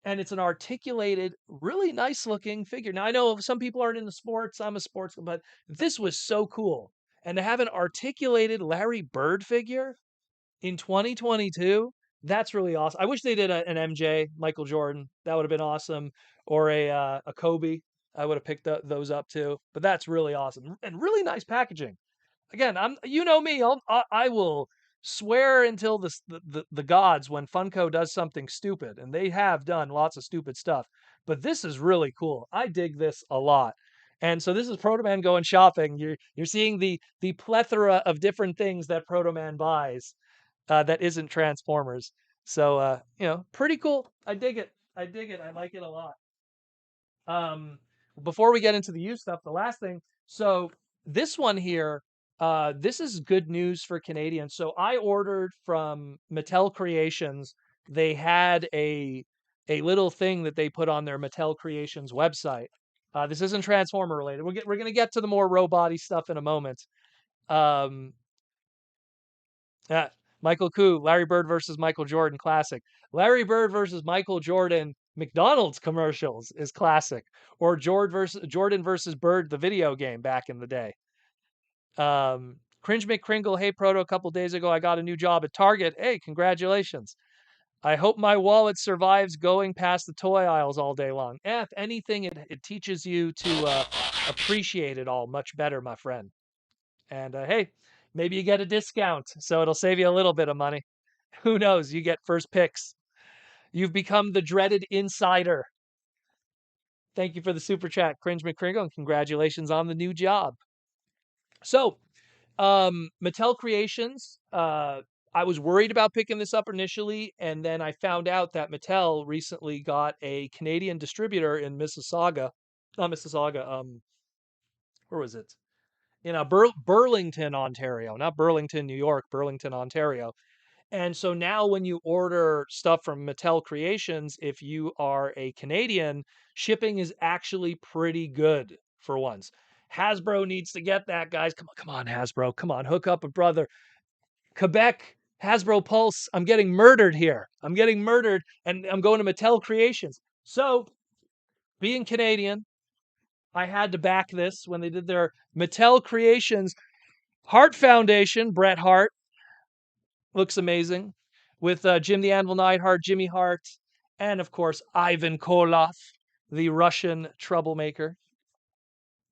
And it's an articulated, really nice looking figure. Now, I know some people aren't into sports. I'm a sports, but this was so cool. And to have an articulated Larry Bird figure in 2022, that's really awesome. I wish they did an MJ, Michael Jordan. That would have been awesome, or a Kobe. I would have picked those up too. But that's really awesome and really nice packaging. Again, you know me, I will swear until the gods when Funko does something stupid, and they have done lots of stupid stuff. But this is really cool. I dig this a lot. And so this is Proto Man going shopping. You're seeing the plethora of different things that Proto Man buys that isn't Transformers. So pretty cool. I dig it. I dig it. I like it a lot. Um, Before we get into the used stuff, the last thing. So this one here, this is good news for Canadians. So I ordered from Mattel Creations. They had a little thing that they put on their Mattel Creations website. This isn't Transformer related. We're gonna get to the more robot-y stuff in a moment. Um, yeah, Michael Koo, Larry Bird versus Michael Jordan, classic. Larry Bird versus Michael Jordan, McDonald's commercials is classic. Or Jordan versus Bird, the video game back in the day. Cringe McCringle, hey Proto, a couple days ago I got a new job at Target. Hey, congratulations. I hope my wallet survives going past the toy aisles all day long. If anything, it teaches you to appreciate it all much better, my friend. And hey, maybe you get a discount, so it'll save you a little bit of money. Who knows? You get first picks. You've become the dreaded insider. Thank you for the super chat, Cringe McCringle, and congratulations on the new job. So, Mattel Creations, I was worried about picking this up initially, and then I found out that Mattel recently got a Canadian distributor in Mississauga, not Mississauga, where was it? In Burlington, Ontario, not Burlington, New York, Burlington, Ontario. And so now when you order stuff from Mattel Creations, if you are a Canadian, shipping is actually pretty good for once. Hasbro needs to get that, guys. Come on, Hasbro. Come on, hook up a brother. Quebec, Hasbro Pulse. I'm getting murdered here. I'm getting murdered, and I'm going to Mattel Creations. So, being Canadian, I had to back this when they did their Mattel Creations Hart Foundation. Bret Hart looks amazing with Jim the Anvil Neidhart, Jimmy Hart, and of course Ivan Koloff, the Russian troublemaker.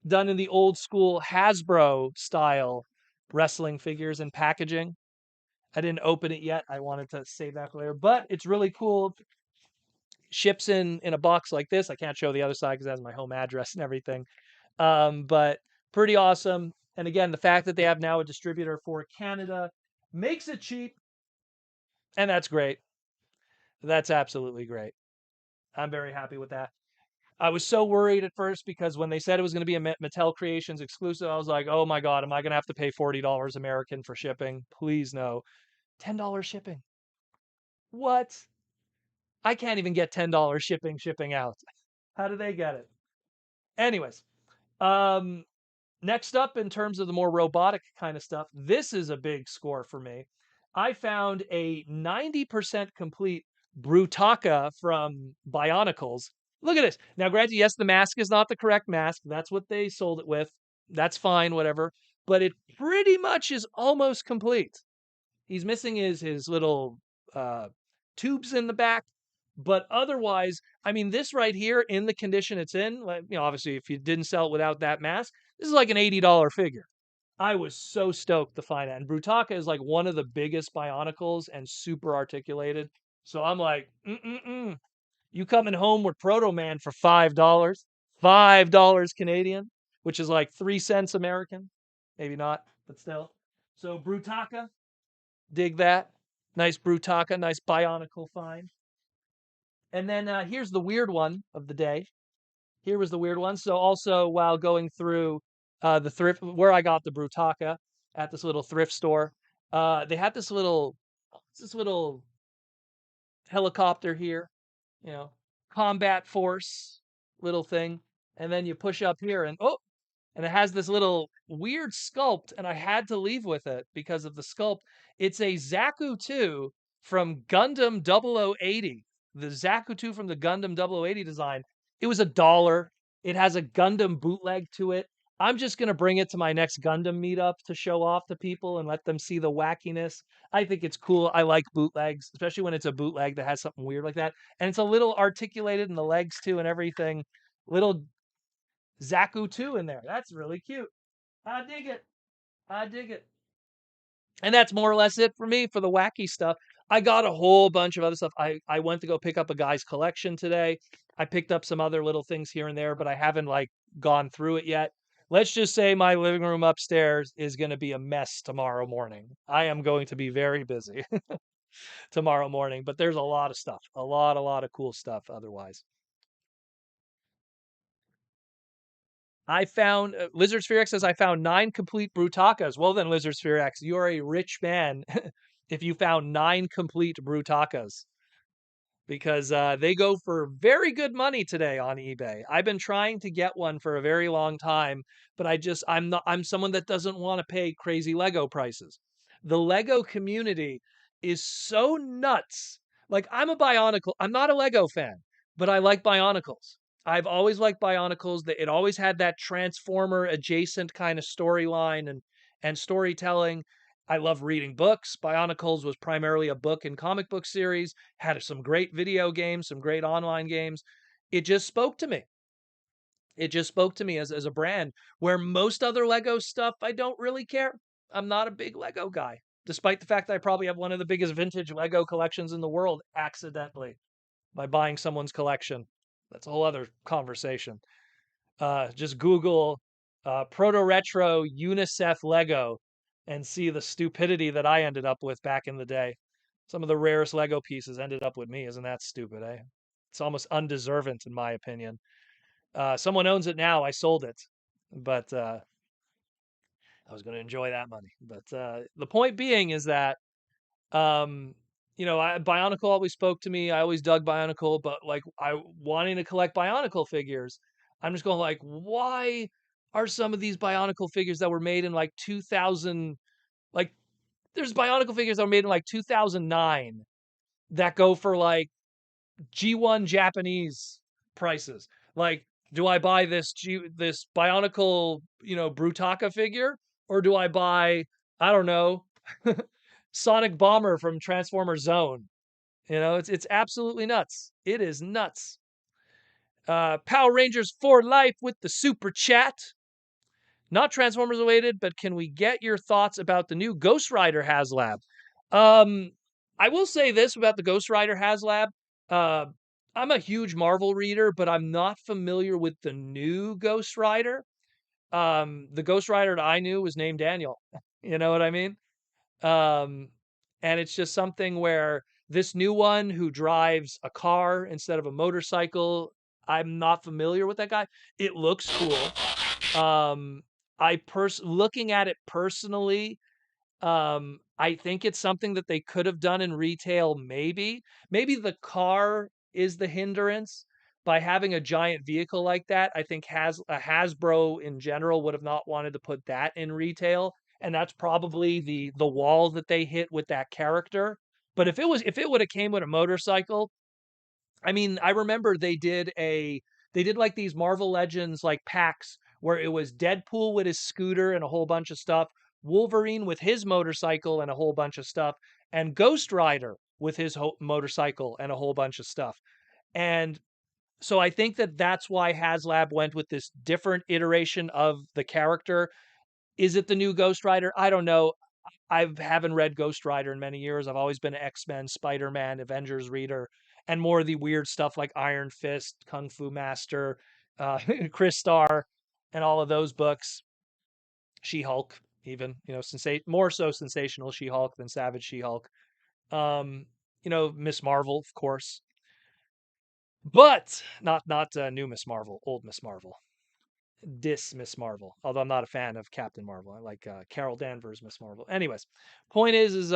Done in the old school Hasbro style wrestling figures and packaging. I didn't open it yet. I wanted to save that for later, but it's really cool. Ships in a box like this. I can't show the other side because it has my home address and everything. But pretty awesome. And again, the fact that they have now a distributor for Canada makes it cheap, and that's great. That's absolutely great. I'm very happy with that. I was so worried at first because when they said it was going to be a Mattel Creations exclusive, I was like, oh my God, am I going to have to pay $40 American for shipping? Please no. $10 shipping. What? I can't even get $10 shipping out. How do they get it? Anyways, um, next up, in terms of the more robotic kind of stuff, this is a big score for me. I found a 90% complete Brutaka from Bionicles. Look at this. Now, granted, yes, the mask is not the correct mask. That's what they sold it with. That's fine, whatever. But it pretty much is almost complete. He's missing his little uh, tubes in the back, but otherwise, I mean, this right here in the condition it's in, like, obviously, if you didn't sell it without that mask, this is like an $80 figure. I was so stoked to find that. And Brutaka is like one of the biggest Bionicles and super articulated. So I'm like, you coming home with Proto Man for $5, $5 Canadian, which is like 3 cents American, maybe not, but still. So Brutaka, dig that. Nice Brutaka, nice Bionicle find. And then here's the weird one of the day. Here was the weird one. So also while going through the thrift where I got the Brutaka at this little thrift store, they had this little helicopter here, you know, combat force little thing, and then you push up here and oh, and it has this little weird sculpt, and I had to leave with it because of the sculpt. It's a Zaku 2 from Gundam 0080. The Zaku 2 from the Gundam 0080 design. It was $1. It has a Gundam bootleg to it. I'm just going to bring it to my next Gundam meetup to show off to people and let them see the wackiness. I think it's cool. I like bootlegs, especially when it's a bootleg that has something weird like that. And it's a little articulated in the legs too and everything. Little Zaku 2 in there. That's really cute. I dig it. I dig it. And that's more or less it for me for the wacky stuff. I got a whole bunch of other stuff. I went to go pick up a guy's collection today. I picked up some other little things here and there, but I haven't like gone through it yet. Let's just say my living room upstairs is going to be a mess tomorrow morning. I am going to be very busy tomorrow morning, but there's a lot of stuff, a lot of cool stuff otherwise. I found Lizard Sphere X says I found 9 complete Brutakas. Well then, Lizard Sphere X, you are a rich man if you found 9 complete Brutakas because they go for very good money today on eBay. I've been trying to get one for a very long time, but I'm someone that doesn't want to pay crazy Lego prices. The Lego community is so nuts. Like I'm a Bionicle. I'm not a Lego fan, but I like Bionicles. I've always liked Bionicles. That it always had that Transformer adjacent kind of storyline and storytelling. I love reading books. Bionicles was primarily a book and comic book series, had some great video games, some great online games. It just spoke to me. It just spoke to me as a brand where most other Lego stuff, I don't really care. I'm not a big Lego guy, despite the fact that I probably have one of the biggest vintage Lego collections in the world accidentally by buying someone's collection. That's a whole other conversation. Just Google proto retro UNICEF Lego and see the stupidity that I ended up with back in the day. Some of the rarest Lego pieces ended up with me. Isn't that stupid, eh? It's almost undeserving, in my opinion. Someone owns it now. I sold it, but I was going to enjoy that money. But the point being is that, um, Bionicle always spoke to me. I always dug Bionicle, but like I wanting to collect Bionicle figures, I'm just going like, why are some of these Bionicle figures that were made in like 2000, like there's Bionicle figures that were made in like 2009 that go for like G1 Japanese prices. Like, do I buy this Bionicle, Brutaka figure, or do I buy, I don't know, Sonic Bomber from Transformers Zone? It's absolutely nuts. It is nuts. Power Rangers for life with the super chat. Not Transformers related, but can we get your thoughts about the new Ghost Rider Haslab? Um, I will say this about the Ghost Rider Haslab. Uh, I'm a huge Marvel reader, but I'm not familiar with the new Ghost Rider. The Ghost Rider that I knew was named Daniel. You know what I mean? Um, and it's just something where this new one who drives a car instead of a motorcycle, I'm not familiar with that guy. It looks cool. Um, looking at it personally, I think it's something that they could have done in retail, maybe. Maybe the car is the hindrance by having a giant vehicle like that. I think Hasbro in general would have not wanted to put that in retail, and that's probably the wall that they hit with that character. But if it would have came with a motorcycle, I mean, I remember they did like these Marvel Legends like packs where it was Deadpool with his scooter and a whole bunch of stuff, Wolverine with his motorcycle and a whole bunch of stuff, and Ghost Rider with his motorcycle and a whole bunch of stuff. And so I think that that's why HasLab went with this different iteration of the character. Is it the new Ghost Rider? I don't know. I haven't read Ghost Rider in many years. I've always been an X-Men, Spider-Man, Avengers reader, and more of the weird stuff like Iron Fist, Kung Fu Master, Chris Star, and all of those books. She-Hulk, even, more so sensational She-Hulk than Savage She-Hulk. Um, Miss Marvel, of course, but not new Miss Marvel, old Miss Marvel. Miss Marvel. Although I'm not a fan of Captain Marvel, I like Carol Danvers Miss Marvel. Anyways, point is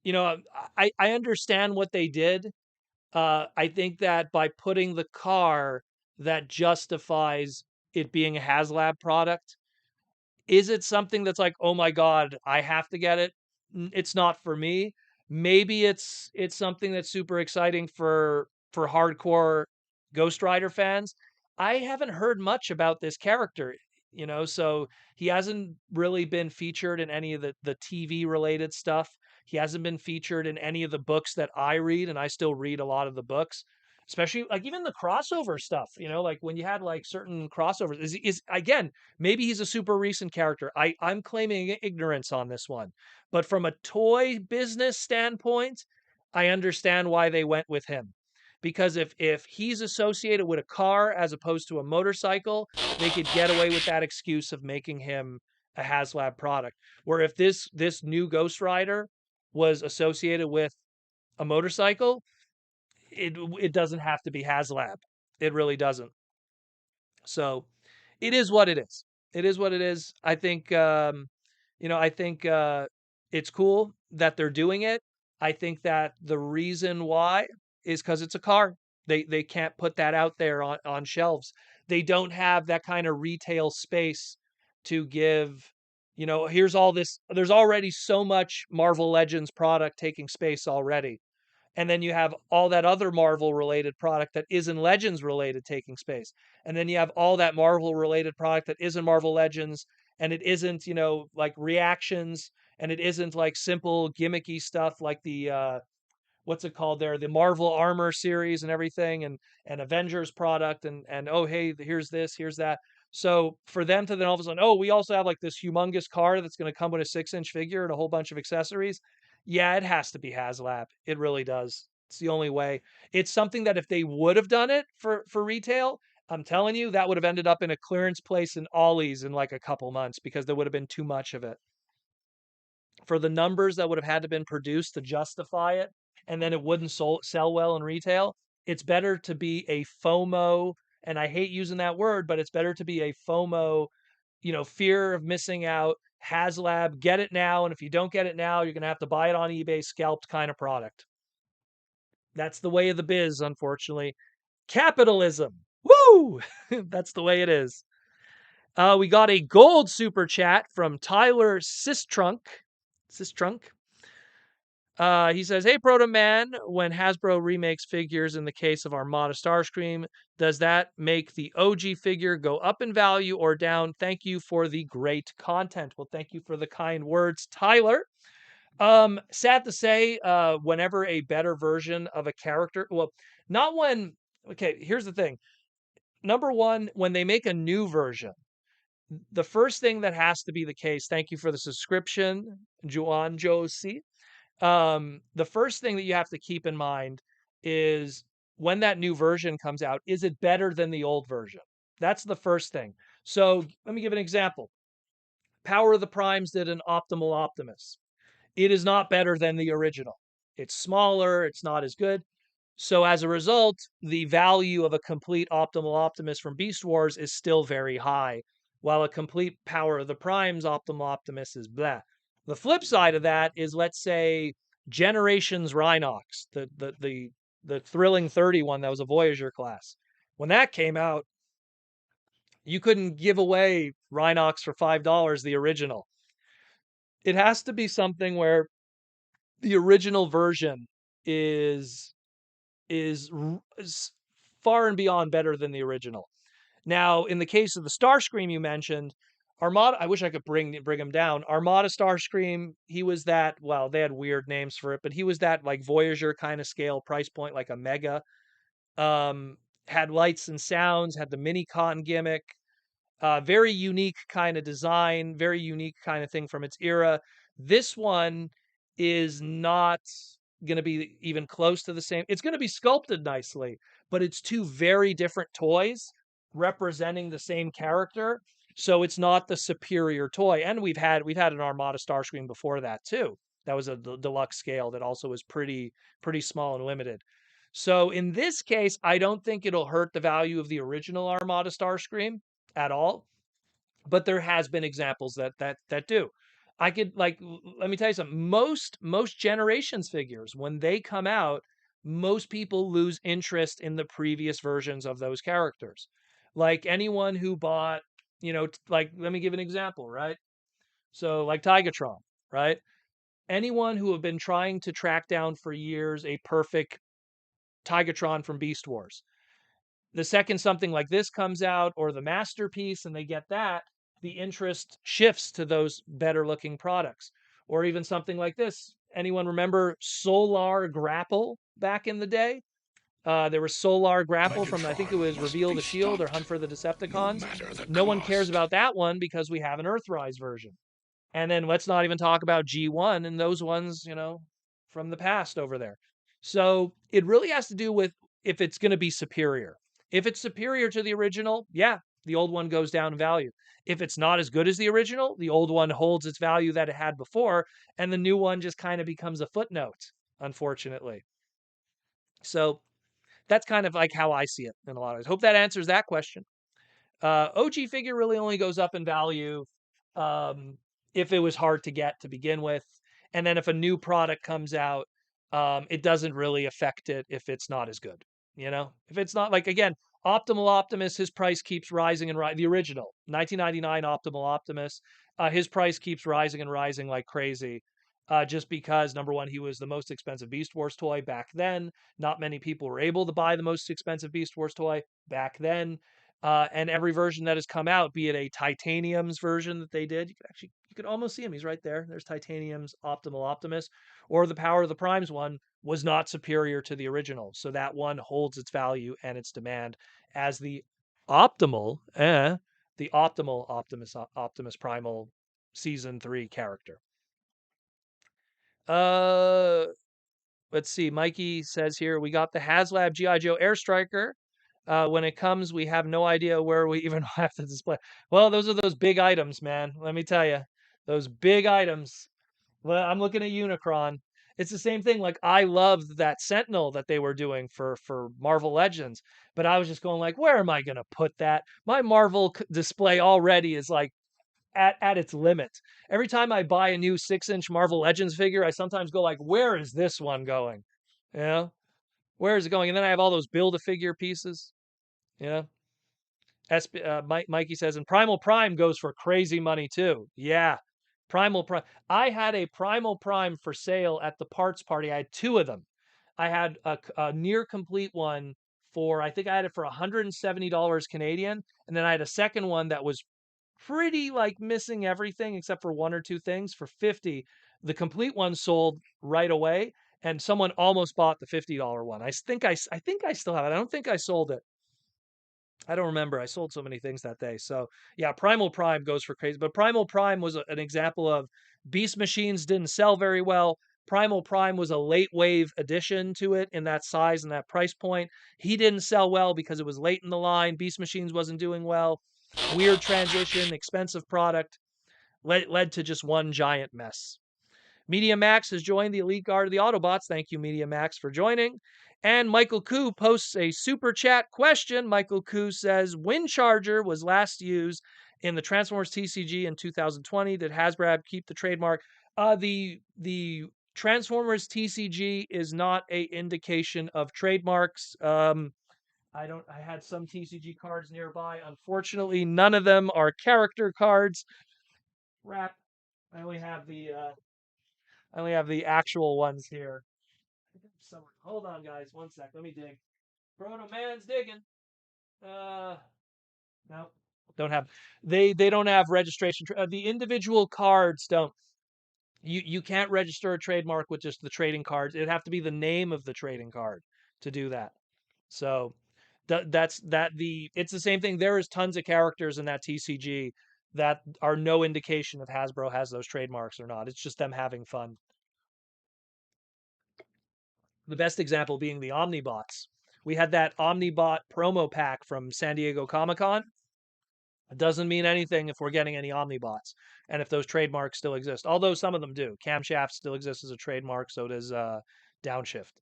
you know, I understand what they did. I think that by putting the car, that justifies it being a HasLab product. Is it something that's like, "Oh my god, I have to get it"? It's not for me. Maybe it's something that's super exciting for hardcore Ghost Rider fans. I haven't heard much about this character, so he hasn't really been featured in any of the TV related stuff. He hasn't been featured in any of the books that I read, and I still read a lot of the books, especially like even the crossover stuff, like when you had like certain crossovers. Is again, maybe he's a super recent character. I'm claiming ignorance on this one. But from a toy business standpoint, I understand why they went with him. Because if he's associated with a car as opposed to a motorcycle, they could get away with that excuse of making him a HasLab product. Where if this new Ghost Rider was associated with a motorcycle, it doesn't have to be HasLab. It really doesn't. So it is what it is. It is what it is. I think it's cool that they're doing it. I think that the reason why is because it's a car. They can't put that out there on shelves. They don't have that kind of retail space to give, here's all this. There's already so much Marvel Legends product taking space already. And then you have all that other Marvel related product that isn't Legends related taking space. And then you have all that Marvel related product that isn't Marvel Legends, and it isn't, like reactions, and it isn't like simple gimmicky stuff like the what's it called there, the Marvel Armor series and everything, and Avengers product, and oh hey, here's this, here's that. So for them to then all of a sudden, oh, we also have like this humongous car that's going to come with a 6-inch figure and a whole bunch of accessories. Yeah, it has to be HasLab. It really does. It's the only way. It's something that if they would have done it for retail, I'm telling you, that would have ended up in a clearance place in Ollie's in like a couple months because there would have been too much of it. for the numbers that would have had to been produced to justify it, and then it wouldn't sell well in retail. It's better to be a FOMO, and I hate using that word, but it's better to be a FOMO, fear of missing out, Haslab, get it now, and if you don't get it now, you're going to have to buy it on eBay, scalped kind of product. That's the way of the biz, unfortunately. Capitalism. Woo! That's the way it is. We got a gold super chat from Tyler Sistrunk. Sistrunk. He says, "Hey, Proto Man, when Hasbro remakes figures in the case of Armada Starscream, does that make the OG figure go up in value or down? Thank you for the great content." Well, thank you for the kind words, Tyler. Sad to say, whenever a better version of a character, well, not when, okay, here's the thing. Number one, when they make a new version, the first thing that has to be the case, thank you for the subscription, Juan Josie. The first thing that you have to keep in mind is when that new version comes out, is it better than the old version? That's the first thing. So let me give an example. Power of the Primes did an Optimal Optimus. It is not better than the original. It's smaller, it's not as good. So as a result, the value of a complete Optimal Optimus from Beast Wars is still very high, while a complete Power of the Primes Optimal Optimus is blah. The flip side of that is, let's say, Generations Rhinox, the Thrilling 30 one that was a Voyager class. When that came out, you couldn't give away Rhinox for $5, the original. It has to be something where the original version is is far and beyond better than the original. Now, in the case of the Starscream you mentioned, Armada, I wish I could bring him down. Armada Starscream, he was that, well, they had weird names for it, but he was that like Voyager kind of scale price point, like a Mega. Um, had lights and sounds, had the mini con gimmick, very unique kind of design, very unique kind of thing from its era. This one is not going to be even close to the same. It's going to be sculpted nicely, but it's two very different toys representing the same character. So it's not the superior toy. And we've had an Armada Starscream before that too. That was a deluxe scale that also was pretty small and limited. So in this case, I don't think it'll hurt the value of the original Armada Starscream at all, but there has been examples that do. I could, like, let me tell you something. Most Generations figures, when they come out, most people lose interest in the previous versions of those characters. Like anyone who bought, like, let me give an example, right? So like Tigatron, right? Anyone who have been trying to track down for years a perfect Tigatron from Beast Wars, the second something like this comes out, or the masterpiece, and they get that, the interest shifts to those better looking products. Or even something like this. Anyone remember Solar Grapple back in the day? There was Solar Grapple from, I think it Megatron was must Reveal be the Shield or Hunt stopped, for the no Decepticons. matter the No one cares cost. about that one because we have an Earthrise version. And then let's not even talk about G1 and those ones, from the past over there. So it really has to do with if it's going to be superior. If it's superior to the original, yeah, the old one goes down in value. If it's not as good as the original, the old one holds its value that it had before, and the new one just kind of becomes a footnote, unfortunately. So that's kind of like how I see it in a lot of ways. Hope that answers that question. OG figure really only goes up in value um, if it was hard to get to begin with. And then if a new product comes out, it doesn't really affect it if it's not as good. If it's not, like, again, Optimal Optimus, his price keeps rising and rising. The original 1999 Optimal Optimus, his price keeps rising and rising like crazy. Just because, number one, he was the most expensive Beast Wars toy back then. Not many people were able to buy the most expensive Beast Wars toy back then. And every version that has come out, be it a Titanium's version that they did, you could almost see him. He's right there. There's Titanium's Optimal Optimus, or the Power of the Primes one was not superior to the original. So that one holds its value and its demand as optimal, the optimal Optimus Primal Season 3 character. Uh, let's see. Mikey says here, we got the Haslab G.I. Joe Air Striker. When it comes, we have no idea where we even have to display. Well, those are those big items, man. Let me tell you, those big items. Well, I'm looking at Unicron. It's the same thing. Like I loved that Sentinel that they were doing for Marvel Legends, but I was just going like, where am I going to put that? My Marvel display already is like at its limit. Every time I buy a new 6-inch Marvel Legends figure, I sometimes go like, where is this one going? You know, where is it going? And then I have all those build a figure pieces. You know, Mikey says, and Primal Prime goes for crazy money too. Yeah, Primal Prime. I had a Primal Prime for sale at the parts party. I had two of them. I had a near complete one for, I think I had it for $170 Canadian, and then I had a second one that was pretty like missing everything except for one or two things for 50. The complete one sold right away, and someone almost bought the $50 one. I think I still have it. I don't think I sold it. I don't remember. I sold so many things that day. So yeah, Primal Prime goes for crazy. But Primal Prime was an example of Beast Machines didn't sell very well. Primal Prime was a late wave addition to it in that size and that price point. He didn't sell well because it was late in the line. Beast Machines wasn't doing well. Weird transition, expensive product, led to just one giant mess. Media Max has joined the elite guard of the Autobots. Thank you, Media Max, for joining. And Michael Koo posts a super chat question. Michael Koo says, Wind Charger was last used in the Transformers TCG in 2020. Did Hasbro keep the trademark? The Transformers TCG is not a indication of trademarks. I had some TCG cards nearby. Unfortunately, none of them are character cards. Crap. I only have the actual ones here. Somewhere. Hold on, guys. One sec. Let me dig. Proto Man's digging. Uh, no, don't have. They don't have registration. The individual cards don't. You can't register a trademark with just the trading cards. It'd have to be the name of the trading card to do that. So that's that. It's the same thing. There is tons of characters in that TCG that are no indication if Hasbro has those trademarks or not. It's just them having fun. The best example being the Omnibots. We had that Omnibot promo pack from San Diego Comic Con. It doesn't mean anything if we're getting any Omnibots and if those trademarks still exist. Although some of them do. Camshaft still exists as a trademark, so does Downshift.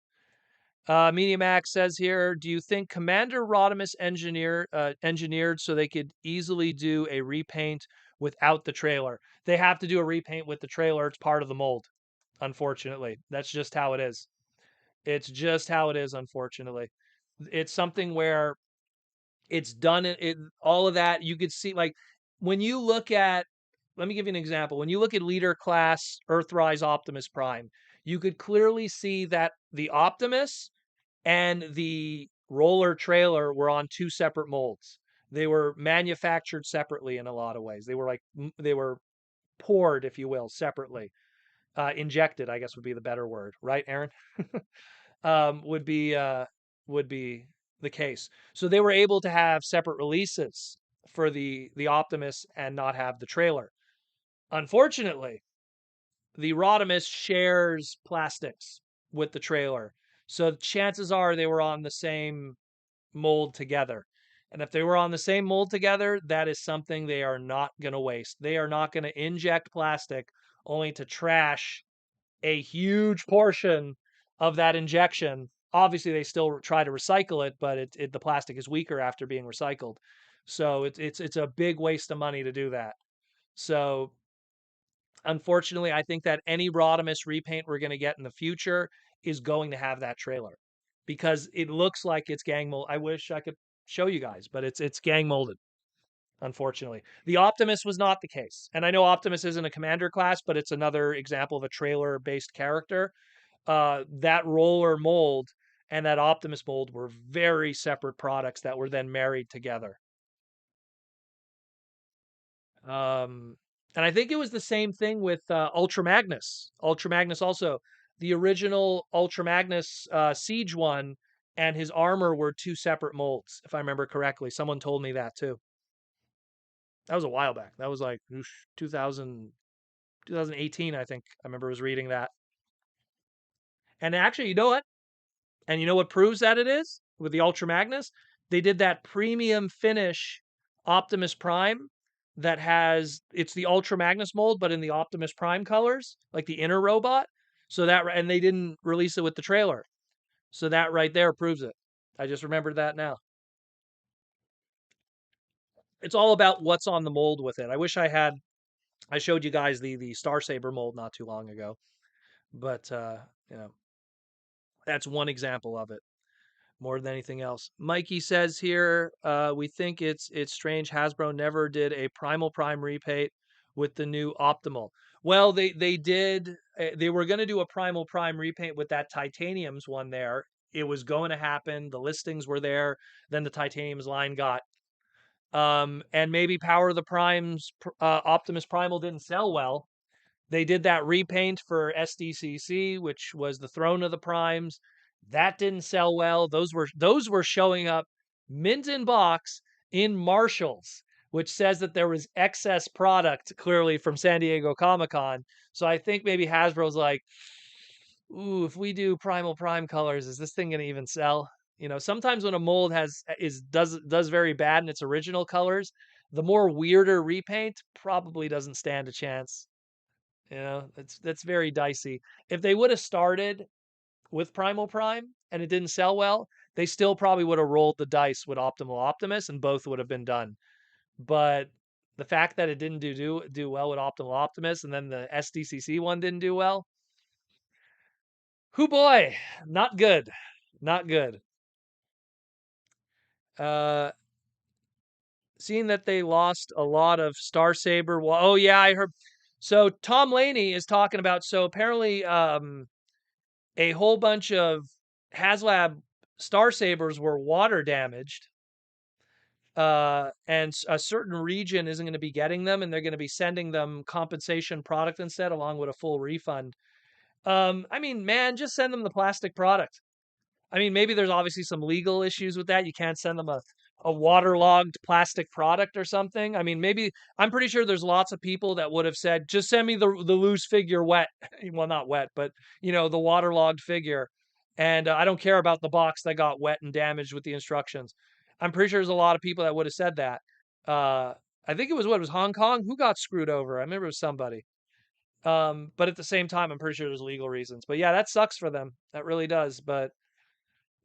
MediaMax says here, do you think Commander Rodimus engineered so they could easily do a repaint without the trailer? They have to do a repaint with the trailer. It's part of the mold, unfortunately. That's just how it is. It's just how it is, unfortunately. It's something where it's done all of that. You could see like when you look at, let me give you an example. When you look at Leader Class Earthrise Optimus Prime, you could clearly see that the Optimus and the roller trailer were on two separate molds. They were manufactured separately in a lot of ways. They were poured, if you will, separately. Injected, I guess would be the better word, right, Aaron? um, would be uh, would be the case. So they were able to have separate releases for the Optimus and not have the trailer. Unfortunately, the Rodimus shares plastics with the trailer, so chances are they were on the same mold together. And if they were on the same mold together, that is something they are not going to waste. They are not going to inject plastic only to trash a huge portion of that injection. Obviously, they still try to recycle it, but the plastic is weaker after being recycled. So it's a big waste of money to do that. So unfortunately, I think that any Rodimus repaint we're going to get in the future is going to have that trailer because it looks like it's gang mold. I wish I could show you guys, but it's gang molded. Unfortunately, the Optimus was not the case, and I know Optimus isn't a commander class, but it's another example of a trailer-based character. That roller mold and that Optimus mold were very separate products that were then married together. Um, and I think it was the same thing with Ultra Magnus. Ultra Magnus also, the original Ultra Magnus Siege one and his armor were two separate molds, if I remember correctly. Someone told me that too. That was a while back. That was like 2000, 2018, I think. I remember was reading that. And actually, you know what? And you know what proves that it is with the Ultra Magnus? They did that premium finish Optimus Prime that has it's the Ultra Magnus mold, but in the Optimus Prime colors, like the inner robot. So that and they didn't release it with the trailer. So that right there proves it. I just remembered that now. It's all about what's on the mold with it. I wish I showed you guys the Star Saber mold not too long ago, but you know, that's one example of it more than anything else. Mikey says here, we think it's strange Hasbro never did a Primal Prime repaint with the new Optimal. Well, they did. They were going to do a Primal Prime repaint with that Titaniums one there. It was going to happen. The listings were there. Then the Titaniums line got. And maybe Power of the Primes, Optimus Primal didn't sell well. They did that repaint for SDCC, which was the Throne of the Primes. That didn't sell well. Those were showing up mint in box in Marshalls, which says that there was excess product clearly from San Diego Comic-Con. So I think maybe Hasbro's like, ooh, if we do Primal Prime colors, is this thing going to even sell? You know, sometimes when a mold does very bad in its original colors, the more weirder repaint probably doesn't stand a chance. You know, that's very dicey. If they would have started with Primal Prime and it didn't sell well, they still probably would have rolled the dice with Optimal Optimus and both would have been done. But the fact that it didn't do well with Optimal Optimus and then the SDCC one didn't do well, whoo boy, not good. Not good. Uh Seeing that they lost a lot of Star Saber. Well, oh yeah, I heard. So Tom Laney is talking about. So apparently, a whole bunch of Haslab Star Sabers were water damaged, and a certain region isn't going to be getting them, and they're going to be sending them compensation product instead, along with a full refund. I mean, man, just send them the plastic product. I mean, maybe there's obviously some legal issues with that. You can't send them a waterlogged plastic product or something. I mean, maybe I'm pretty sure there's lots of people that would have said, just send me the loose figure wet. Well, not wet, but you know, the waterlogged figure. And I don't care about the box that got wet and damaged with the instructions. I'm pretty sure there's a lot of people that would have said that. Uh, I think it was Hong Kong who got screwed over. I remember it was somebody. But at the same time, I'm pretty sure there's legal reasons. But yeah, that sucks for them. That really does. But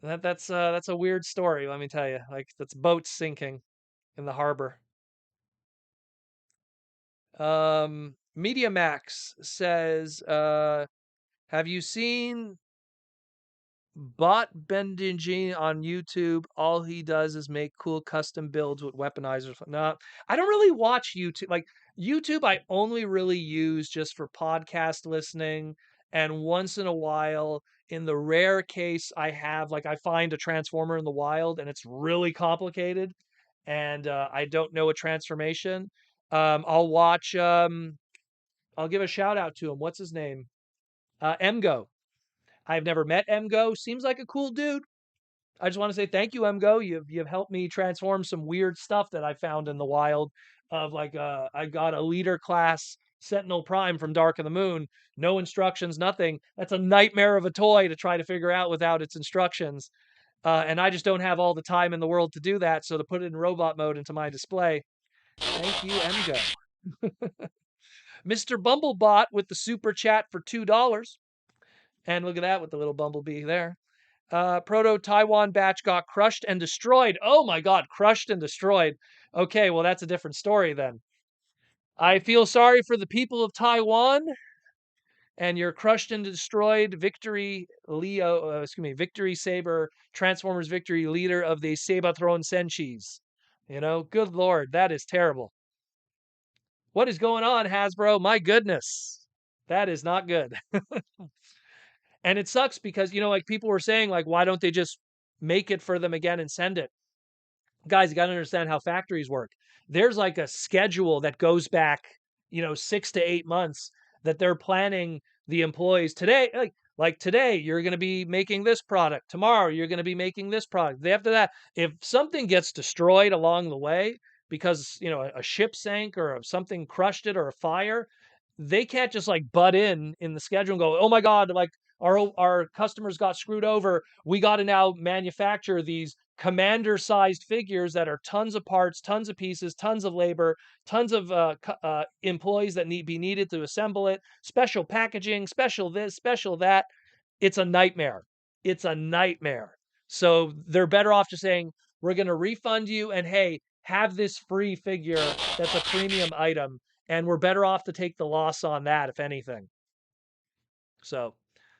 that's a weird story, let me tell you. Like that's boats sinking in the harbor. Media Max says, have you seen Bot Bendingine on YouTube? All he does is make cool custom builds with weaponizers. No, I don't really watch YouTube. Like YouTube, I only really use just for podcast listening, and once in a while, in the rare case I have, like I find a transformer in the wild and it's really complicated, and I don't know a transformation. I'll watch. I'll give a shout out to him. What's his name? Mgo. I've never met Mgo. Seems like a cool dude. I just want to say thank you, Mgo. You've helped me transform some weird stuff that I found in the wild. Of like, I got a leader class Sentinel Prime from Dark of the Moon. No instructions, nothing. That's a nightmare of a toy to try to figure out without its instructions. And I just don't have all the time in the world to do that. So to put it in robot mode into my display, thank you, Mgo. Mr. Bumblebot with the super chat for $2. And look at that with the little bumblebee there. Proto Taiwan batch got crushed and destroyed. Oh my God, crushed and destroyed. Okay, well, that's a different story then. I feel sorry for the people of Taiwan and your crushed and destroyed Victory Saber, Transformers Victory leader of the Sabatron Senshis. You know, good Lord, that is terrible. What is going on, Hasbro? My goodness, that is not good. And it sucks because, you know, like people were saying, like, why don't they just make it for them again and send it? Guys, you got to understand how factories work. There's like a schedule that goes back, you know, 6 to 8 months that they're planning the employees today. Like today, you're going to be making this product. Tomorrow, you're going to be making this product. After that, if something gets destroyed along the way because, you know, a ship sank or something crushed it or a fire, they can't just like butt in the schedule and go, oh my God, like our customers got screwed over. We got to now manufacture these commander-sized figures that are tons of parts, tons of pieces, tons of labor, tons of employees that be needed to assemble it, special packaging, special this, special that. It's a nightmare. It's a nightmare. So they're better off just saying, we're going to refund you, and hey, have this free figure that's a premium item, and we're better off to take the loss on that, if anything. So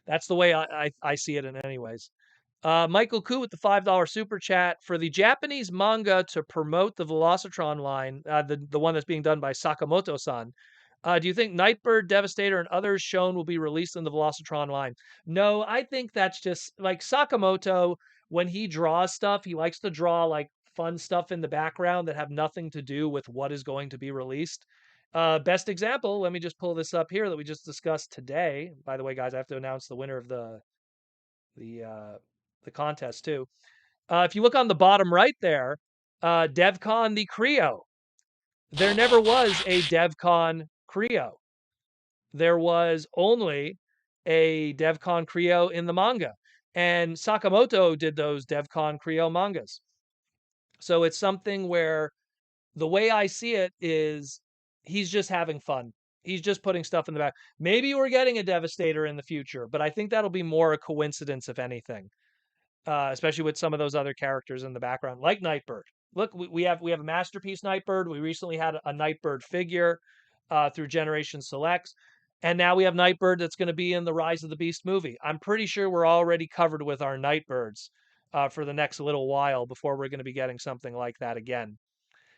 that's the way I see it in anyways. Michael Koo with the $5 super chat for the Japanese manga to promote the Velocitron line, the one that's being done by Sakamoto-san. Do you think Nightbird, Devastator, and others shown will be released in the Velocitron line? No, I think that's just like Sakamoto. When he draws stuff, he likes to draw like fun stuff in the background that have nothing to do with what is going to be released. Best example, let me just pull this up here that we just discussed today. By the way, guys, I have to announce the winner of the uh, the contest too. If you look on the bottom right there, Devcon the Creo. There never was a Devcon Creo. There was only a Devcon Creo in the manga. And Sakamoto did those Devcon Creo mangas. So it's something where the way I see it is he's just having fun. He's just putting stuff in the back. Maybe we're getting a Devastator in the future, but I think that'll be more a coincidence, if anything. Especially with some of those other characters in the background, like Nightbird. Look, we have a masterpiece Nightbird. We recently had a Nightbird figure through Generation Selects, and now we have Nightbird that's going to be in the Rise of the Beast movie. I'm pretty sure we're already covered with our Nightbirds for the next little while before we're going to be getting something like that again.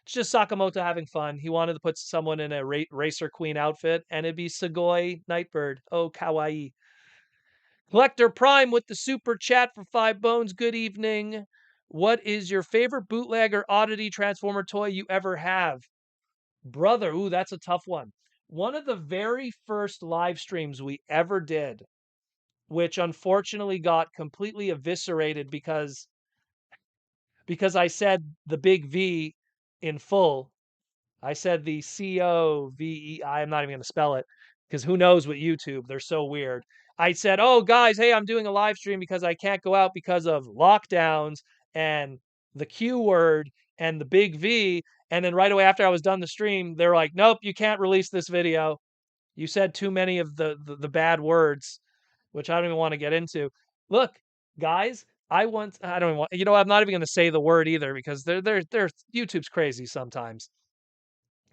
It's just Sakamoto having fun. He wanted to put someone in a Racer Queen outfit, and it'd be Sugoi Nightbird. Oh, kawaii. Collector Prime with the super chat for 5 bones. Good evening. What is your favorite bootleg or oddity Transformer toy you ever have? Brother, ooh, that's a tough one. One of the very first live streams we ever did, which unfortunately got completely eviscerated because I said the big V in full. I said the COVEI. I'm not even going to spell it because who knows what YouTube, they're so weird. I said, oh, guys, hey, I'm doing a live stream because I can't go out because of lockdowns and the Q word and the big V. And then right away after I was done the stream, they're like, nope, you can't release this video. You said too many of the bad words, which I don't even want to get into. Look, guys, I don't even want, I'm not even going to say the word either because they're YouTube's crazy sometimes.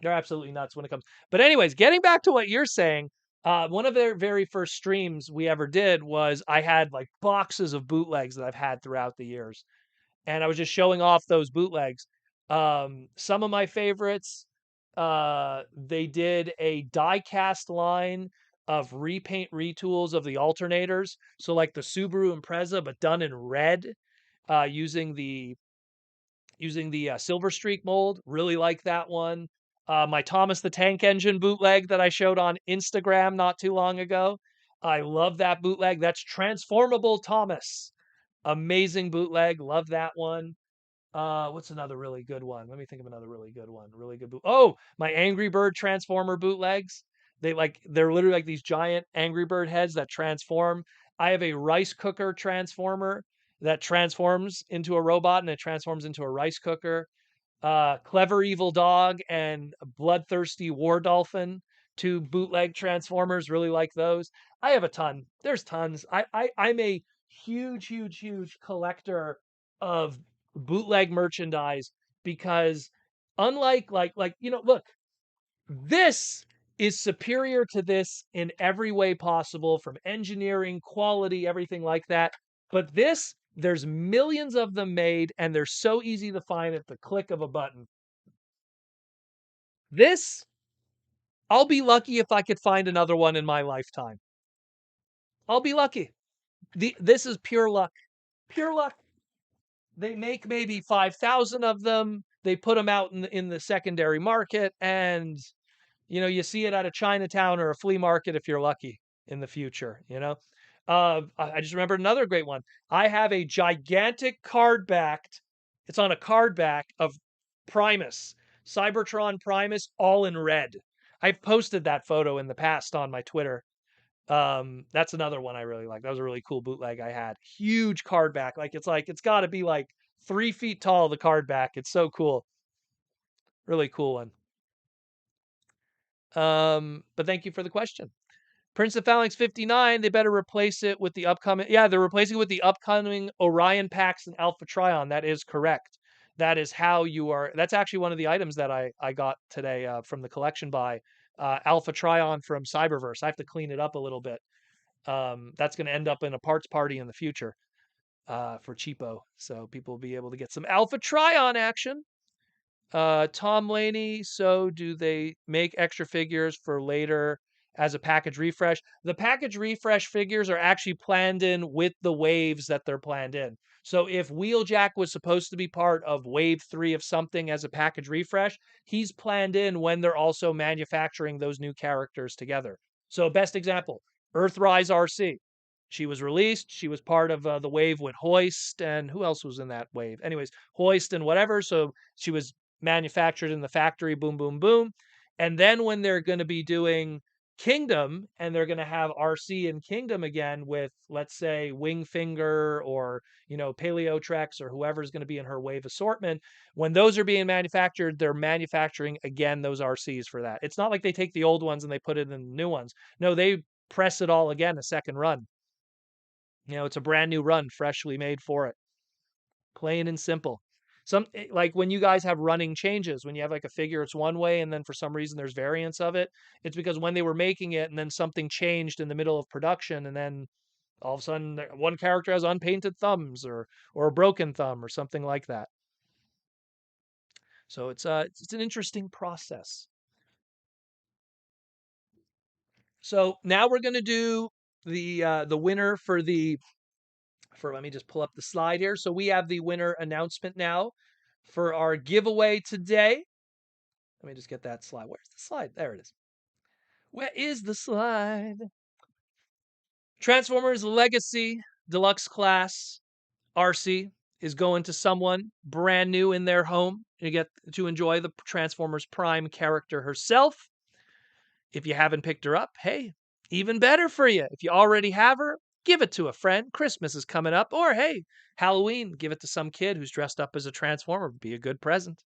They're absolutely nuts when it comes. But anyways, getting back to what you're saying, one of their very first streams we ever did was I had like boxes of bootlegs that I've had throughout the years, and I was just showing off those bootlegs. Some of my favorites, they did a die-cast line of repaint retools of the alternators, so like the Subaru Impreza, but done in red, using the Silver Streak mold. Really like that one. My Thomas the Tank Engine bootleg that I showed on Instagram not too long ago. I love that bootleg. That's Transformable Thomas. Amazing bootleg. Love that one. What's another really good one? Let me think of another really good one. Really good Oh, my Angry Bird Transformer bootlegs. They're literally like these giant Angry Bird heads that transform. I have a rice cooker transformer that transforms into a robot and it transforms into a rice cooker. Clever Evil Dog and Bloodthirsty War Dolphin, two bootleg Transformers. Really like those. I have a ton. There's tons. I'm a huge collector of bootleg merchandise because unlike look, this is superior to this in every way possible, from engineering, quality, everything like that. But this, there's millions of them made, and they're so easy to find at the click of a button. This, I'll be lucky if I could find another one in my lifetime. I'll be lucky. This is pure luck. Pure luck. They make maybe 5,000 of them. They put them out in the secondary market, and you see it at a Chinatown or a flea market if you're lucky in the future. I just remembered another great one. I have a gigantic card backed. It's on a card back of Primus, Cybertron Primus, all in red. I've posted that photo in the past on my Twitter. That's another one I really like. That was a really cool bootleg I had. Huge card back. Like it's got to be like 3 feet tall. The card back. It's so cool. Really cool one. But thank you for the question. Prince of Phalanx 59, they better replace it with the upcoming. Yeah, they're replacing it with the upcoming Orion packs and Alpha Trion. That is correct. That is how you are. That's actually one of the items that I got today from the collection buy. Alpha Trion from Cyberverse. I have to clean it up a little bit. That's going to end up in a parts party in the future for cheapo. So people will be able to get some Alpha Trion action. Tom Laney, so do they make extra figures for later as a package refresh? The package refresh figures are actually planned in with the waves that they're planned in. So if Wheeljack was supposed to be part of wave 3 of something as a package refresh, he's planned in when they're also manufacturing those new characters together. So best example, Earthrise RC. She was released. She was part of the wave with Hoist, and who else was in that wave? Anyways, Hoist and whatever. So she was manufactured in the factory, boom, boom, boom. And then when they're going to be doing Kingdom and they're going to have RC and Kingdom again with, let's say, Wingfinger or, Paleotrex or whoever's going to be in her wave assortment, when those are being manufactured, they're manufacturing again those RCs for that. It's not like they take the old ones and they put it in the new ones. No, they press it all again, a second run. It's a brand new run, freshly made for it. Plain and simple. Like when you guys have running changes, when you have like a figure, it's one way, and then for some reason there's variants of it. It's because when they were making it, and then something changed in the middle of production, and then all of a sudden one character has unpainted thumbs or a broken thumb or something like that. So it's an interesting process. So now we're gonna do the winner for let me just pull up the slide here. So we have the winner announcement now for our giveaway today. Let me just get that slide. Where's the slide? There it is. Where is the slide? Transformers Legacy Deluxe Class RC is going to someone brand new in their home. You get to enjoy the Transformers Prime character herself. If you haven't picked her up, hey, even better for you. If you already have her, give it to a friend. Christmas is coming up. Or hey, Halloween, give it to some kid who's dressed up as a Transformer. Be a good present.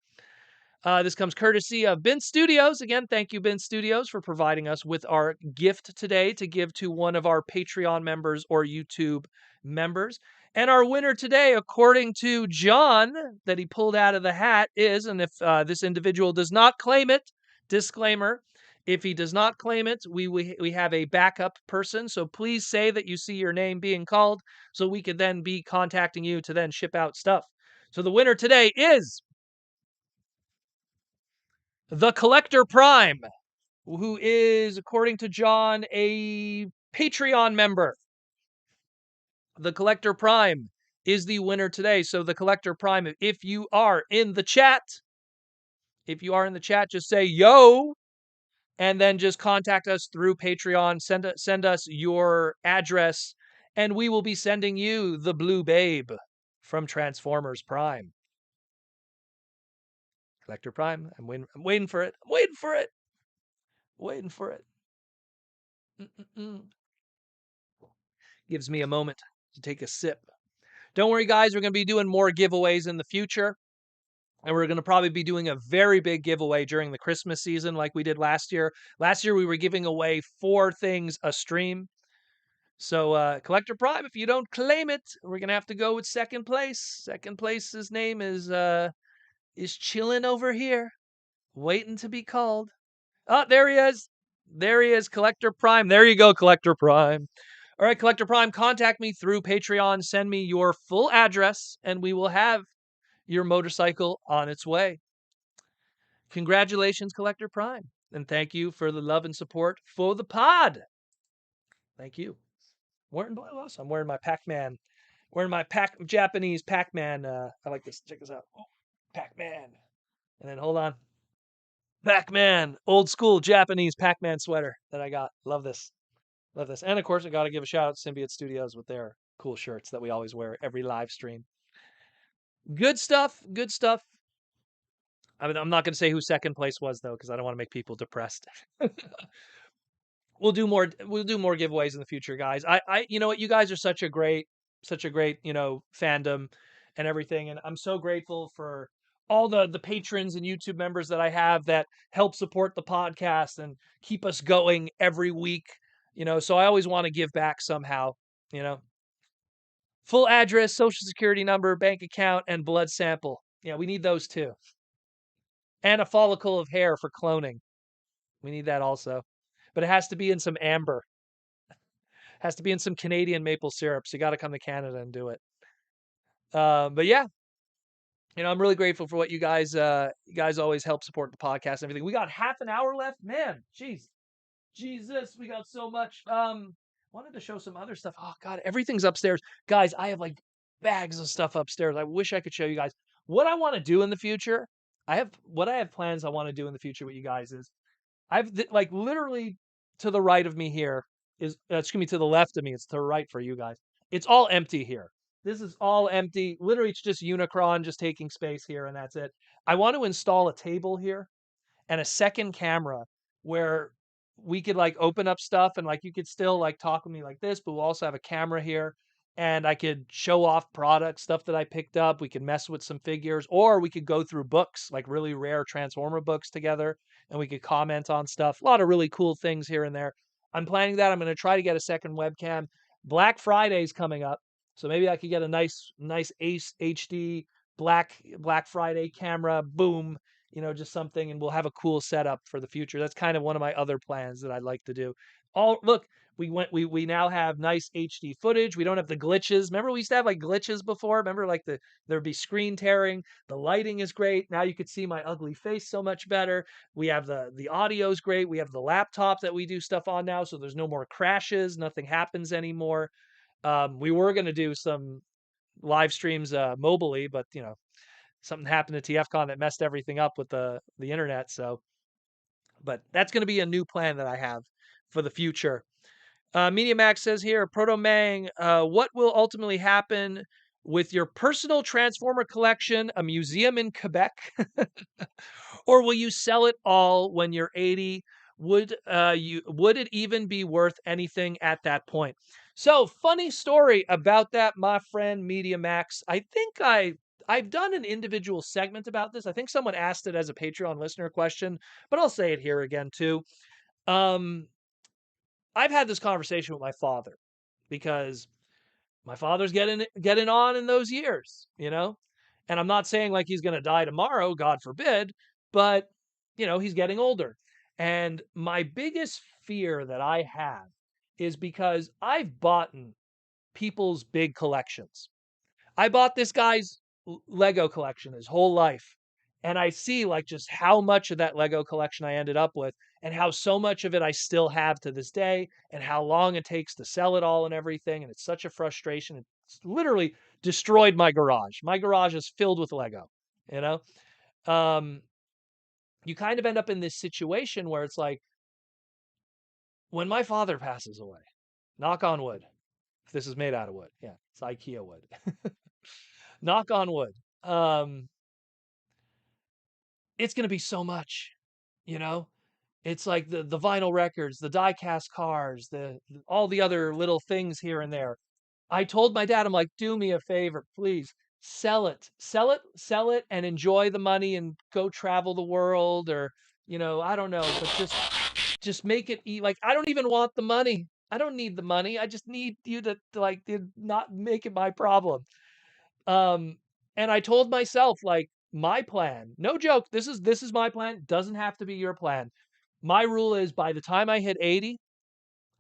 This comes courtesy of Bin Studios. Again, thank you, Bin Studios, for providing us with our gift today to give to one of our Patreon members or YouTube members. And our winner today, according to John, that he pulled out of the hat is, and if this individual does not claim it, disclaimer, if he does not claim it, we have a backup person. So please say that you see your name being called so we could then be contacting you to then ship out stuff. So the winner today is the Collector Prime, who is, according to John, a Patreon member. The Collector Prime is the winner today. So the Collector Prime, if you are in the chat, just say yo, and then just contact us through Patreon. Send us your address, and we will be sending you the Blue Babe from Transformers Prime. Collector Prime, I'm waiting for it. Waiting for it. Mm-mm-mm. Gives me a moment to take a sip. Don't worry, guys. We're going to be doing more giveaways in the future. And we're going to probably be doing a very big giveaway during the Christmas season like we did last year. Last year, we were giving away 4 things a stream. So, Collector Prime, if you don't claim it, we're going to have to go with second place. Second place's name is chilling over here, waiting to be called. Oh, there he is. There he is, Collector Prime. There you go, Collector Prime. All right, Collector Prime, contact me through Patreon. Send me your full address, and we will have your motorcycle on its way. Congratulations, Collector Prime. And thank you for the love and support for the pod. Thank you. I'm wearing my Pac-Man. Japanese Pac-Man. I like this. Check this out. Oh, Pac-Man. And then hold on. Pac-Man. Old school Japanese Pac-Man sweater that I got. Love this. Love this. And of course, I got to give a shout out to Symbiote Studios with their cool shirts that we always wear every live stream. Good stuff. Good stuff. I mean, I'm not going to say who second place was, though, because I don't want to make people depressed. we'll do more giveaways in the future, guys. You know what, you guys are such a great fandom and everything, and I'm so grateful for all the patrons and YouTube members that I have that help support the podcast and keep us going every week. So I always want to give back somehow. You know, full address, social security number, bank account, and blood sample. Yeah, we need those too, and a follicle of hair for cloning. We need that also, but it has to be in some amber. Has to be in some Canadian maple syrup. So you got to come to Canada and do it. But yeah, I'm really grateful for what you guys always help support the podcast and everything. We got half an hour left, man. Jeez, Jesus, we got so much. Wanted to show some other stuff. Oh God, everything's upstairs, guys. I have like bags of stuff upstairs. I wish I could show you guys what I want to do in the future. I have plans I want to do in the future with you guys is like literally to the right of me here is excuse me, to the left of me. It's to the right for you guys. It's all empty here. This is all empty. Literally, it's just Unicron just taking space here, and that's it. I want to install a table here and a second camera where we could like open up stuff and like you could still like talk with me like this, but we'll also have a camera here and I could show off products, stuff that I picked up. We could mess with some figures, or we could go through books, like really rare Transformer books together, and we could comment on stuff. A lot of really cool things here and there. I'm planning that. I'm going to try to get a second webcam. Black Friday's coming up, so maybe I could get a nice Ace HD Black Friday camera. Boom, just something, and we'll have a cool setup for the future. That's kind of one of my other plans that I'd like to do. Look, we now have nice HD footage. We don't have the glitches. Remember we used to have like glitches before? Remember like there'd be screen tearing. The lighting is great. Now you could see my ugly face so much better. We have the audio's great. We have the laptop that we do stuff on now, so there's no more crashes. Nothing happens anymore. We were going to do some live streams mobily, but something happened to TFCon that messed everything up with the internet. So, but that's going to be a new plan that I have for the future. Media Max says here, Proto Mang, what will ultimately happen with your personal Transformer collection, a museum in Quebec? Or will you sell it all when you're 80? Would it even be worth anything at that point? So, funny story about that, my friend Media Max. I think I've done an individual segment about this. I think someone asked it as a Patreon listener question, but I'll say it here again too. Um, I've had this conversation with my father because my father's getting on in those years. And I'm not saying like he's going to die tomorrow, God forbid, but he's getting older. And my biggest fear that I have is because I've bought people's big collections. I bought this guy's Lego collection his whole life. And I see like just how much of that Lego collection I ended up with and how so much of it I still have to this day and how long it takes to sell it all and everything. And it's such a frustration. It's literally destroyed my garage. My garage is filled with Lego, you know? Um, you kind of end up in this situation where it's like, when my father passes away, knock on wood, if this is made out of wood. Yeah, it's IKEA wood. Knock on wood. Um, it's going to be so much, you know? It's like the vinyl records, the die-cast cars, all the other little things here and there. I told my dad, I'm like, do me a favor, please sell it, sell it, sell it, and enjoy the money and go travel the world, or I don't know, but just make it like I don't even want the money. I don't need the money. I just need you to like to not make it my problem. Um, and I told myself, like, my plan, no joke, this is my plan, doesn't have to be your plan. My rule is by the time I hit 80,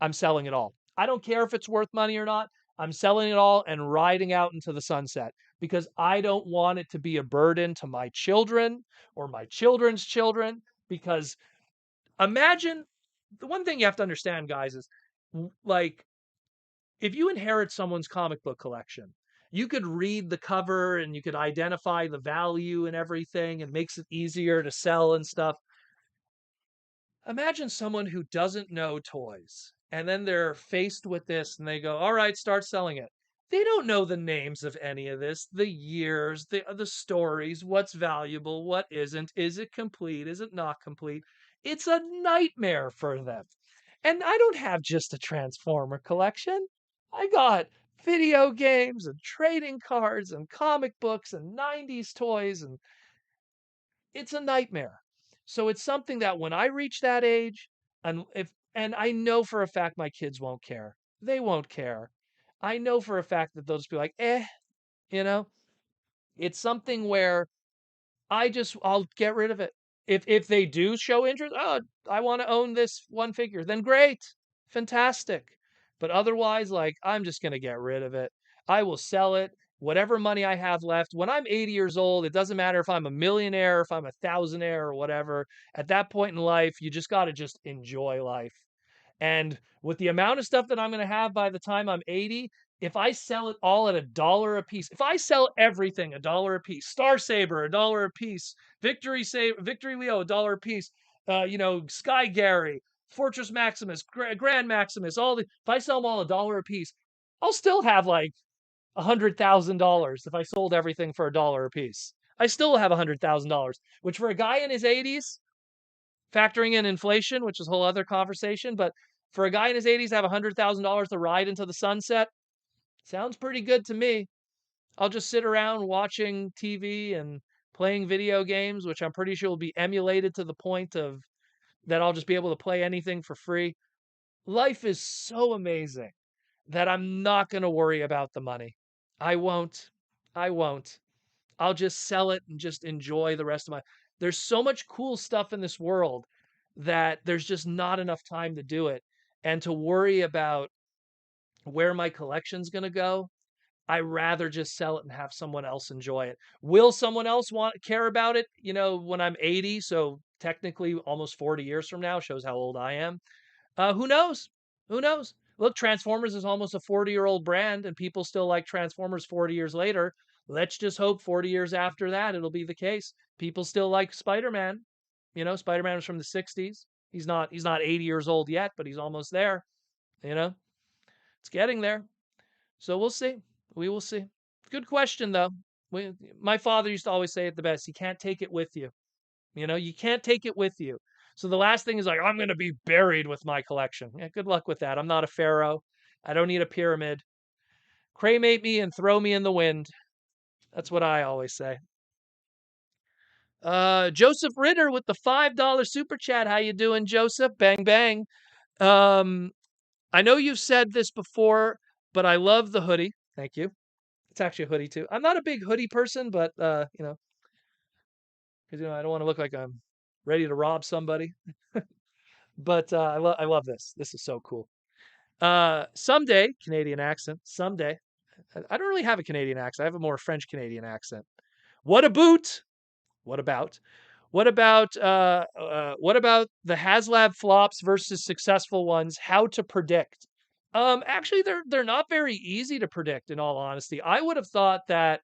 I'm selling it all. I don't care if it's worth money or not. I'm selling it all and riding out into the sunset because I don't want it to be a burden to my children or my children's children. Because imagine, the one thing you have to understand, guys, is like if you inherit someone's comic book collection, you could read the cover and you could identify the value and everything, and makes it easier to sell and stuff. Imagine someone who doesn't know toys and then they're faced with this and they go, all right, start selling it. They don't know the names of any of this, the years, the stories, what's valuable, what isn't, is it complete, is it not complete? It's a nightmare for them. And I don't have just a Transformer collection. I got video games and trading cards and comic books and 90s toys, and it's a nightmare. So it's something that when I reach that age, and I know for a fact my kids won't care. They won't care. I know for a fact that they'll just be like, you know, it's something where I'll get rid of it. If they do show interest, "Oh, I wanna own this one figure," then great, fantastic. But otherwise, like, I'm just gonna get rid of it. I will sell it, whatever money I have left. When I'm 80 years old, it doesn't matter if I'm a millionaire, if I'm a thousandaire or whatever. At that point in life, you just gotta just enjoy life. And with the amount of stuff that I'm going to have by the time I'm 80, if I sell it all at $1 a piece, if I sell everything $1 a piece, Star Saber $1 a piece, Victory Leo $1 a piece, Sky Gary, Fortress Maximus, Grand Maximus, if I sell them all $1 a piece, I'll still have like $100,000 if I sold everything for $1 a piece. I still have $100,000, which for a guy in his 80s, factoring in inflation, which is a whole other conversation, but for a guy in his 80s to have $100,000 to ride into the sunset, sounds pretty good to me. I'll just sit around watching TV and playing video games, which I'm pretty sure will be emulated to the point of that I'll just be able to play anything for free. Life is so amazing that I'm not going to worry about the money. I won't. I won't. I'll just sell it and just enjoy the rest of my. There's so much cool stuff in this world that there's just not enough time to do it. And to worry about where my collection's going to go, I rather just sell it and have someone else enjoy it. Will someone else care about it, when I'm 80, so technically almost 40 years from now, shows how old I am. Who knows? Who knows? Look, Transformers is almost a 40-year-old brand, and people still like Transformers 40 years later. Let's just hope 40 years after that it'll be the case. People still like Spider-Man. Spider-Man was from the 60s. He's not 80 years old yet, but he's almost there. You know, it's getting there. So we'll see. We will see. Good question though. My father used to always say it the best. You can't take it with you. You can't take it with you. So the last thing is like, I'm going to be buried with my collection. Yeah, good luck with that. I'm not a pharaoh. I don't need a pyramid. Cremate me and throw me in the wind. That's what I always say. Joseph Ritter with the $5 super chat. How you doing, Joseph? Bang bang. Um, I know you've said this before, but I love the hoodie. Thank you. It's actually a hoodie too. I'm not a big hoodie person, but because I don't want to look like I'm ready to rob somebody. But I love this. This is so cool. Someday, Canadian accent. Someday, I don't really have a Canadian accent. I have a more French Canadian accent. What a boot! What about? What about the Haslab flops versus successful ones? How to predict? Actually, they're not very easy to predict. In all honesty, I would have thought that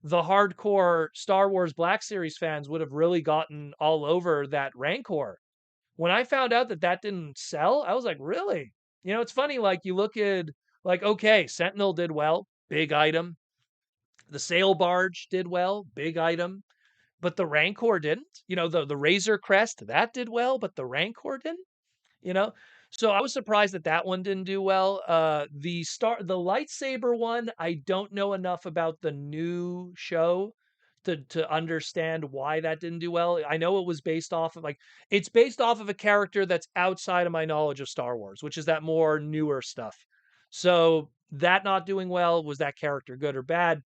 the hardcore Star Wars Black Series fans would have really gotten all over that Rancor. When I found out that that didn't sell, I was like, really? It's funny. Like you look at okay, Sentinel did well, big item. The sail barge did well, big item. But the Rancor didn't. The Razor Crest, that did well, but the Rancor didn't, you know? So I was surprised that that one didn't do well. The lightsaber one, I don't know enough about the new show to understand why that didn't do well. I know it was based off of it's based off of a character that's outside of my knowledge of Star Wars, which is that more newer stuff. So that not doing well, was that character good or bad?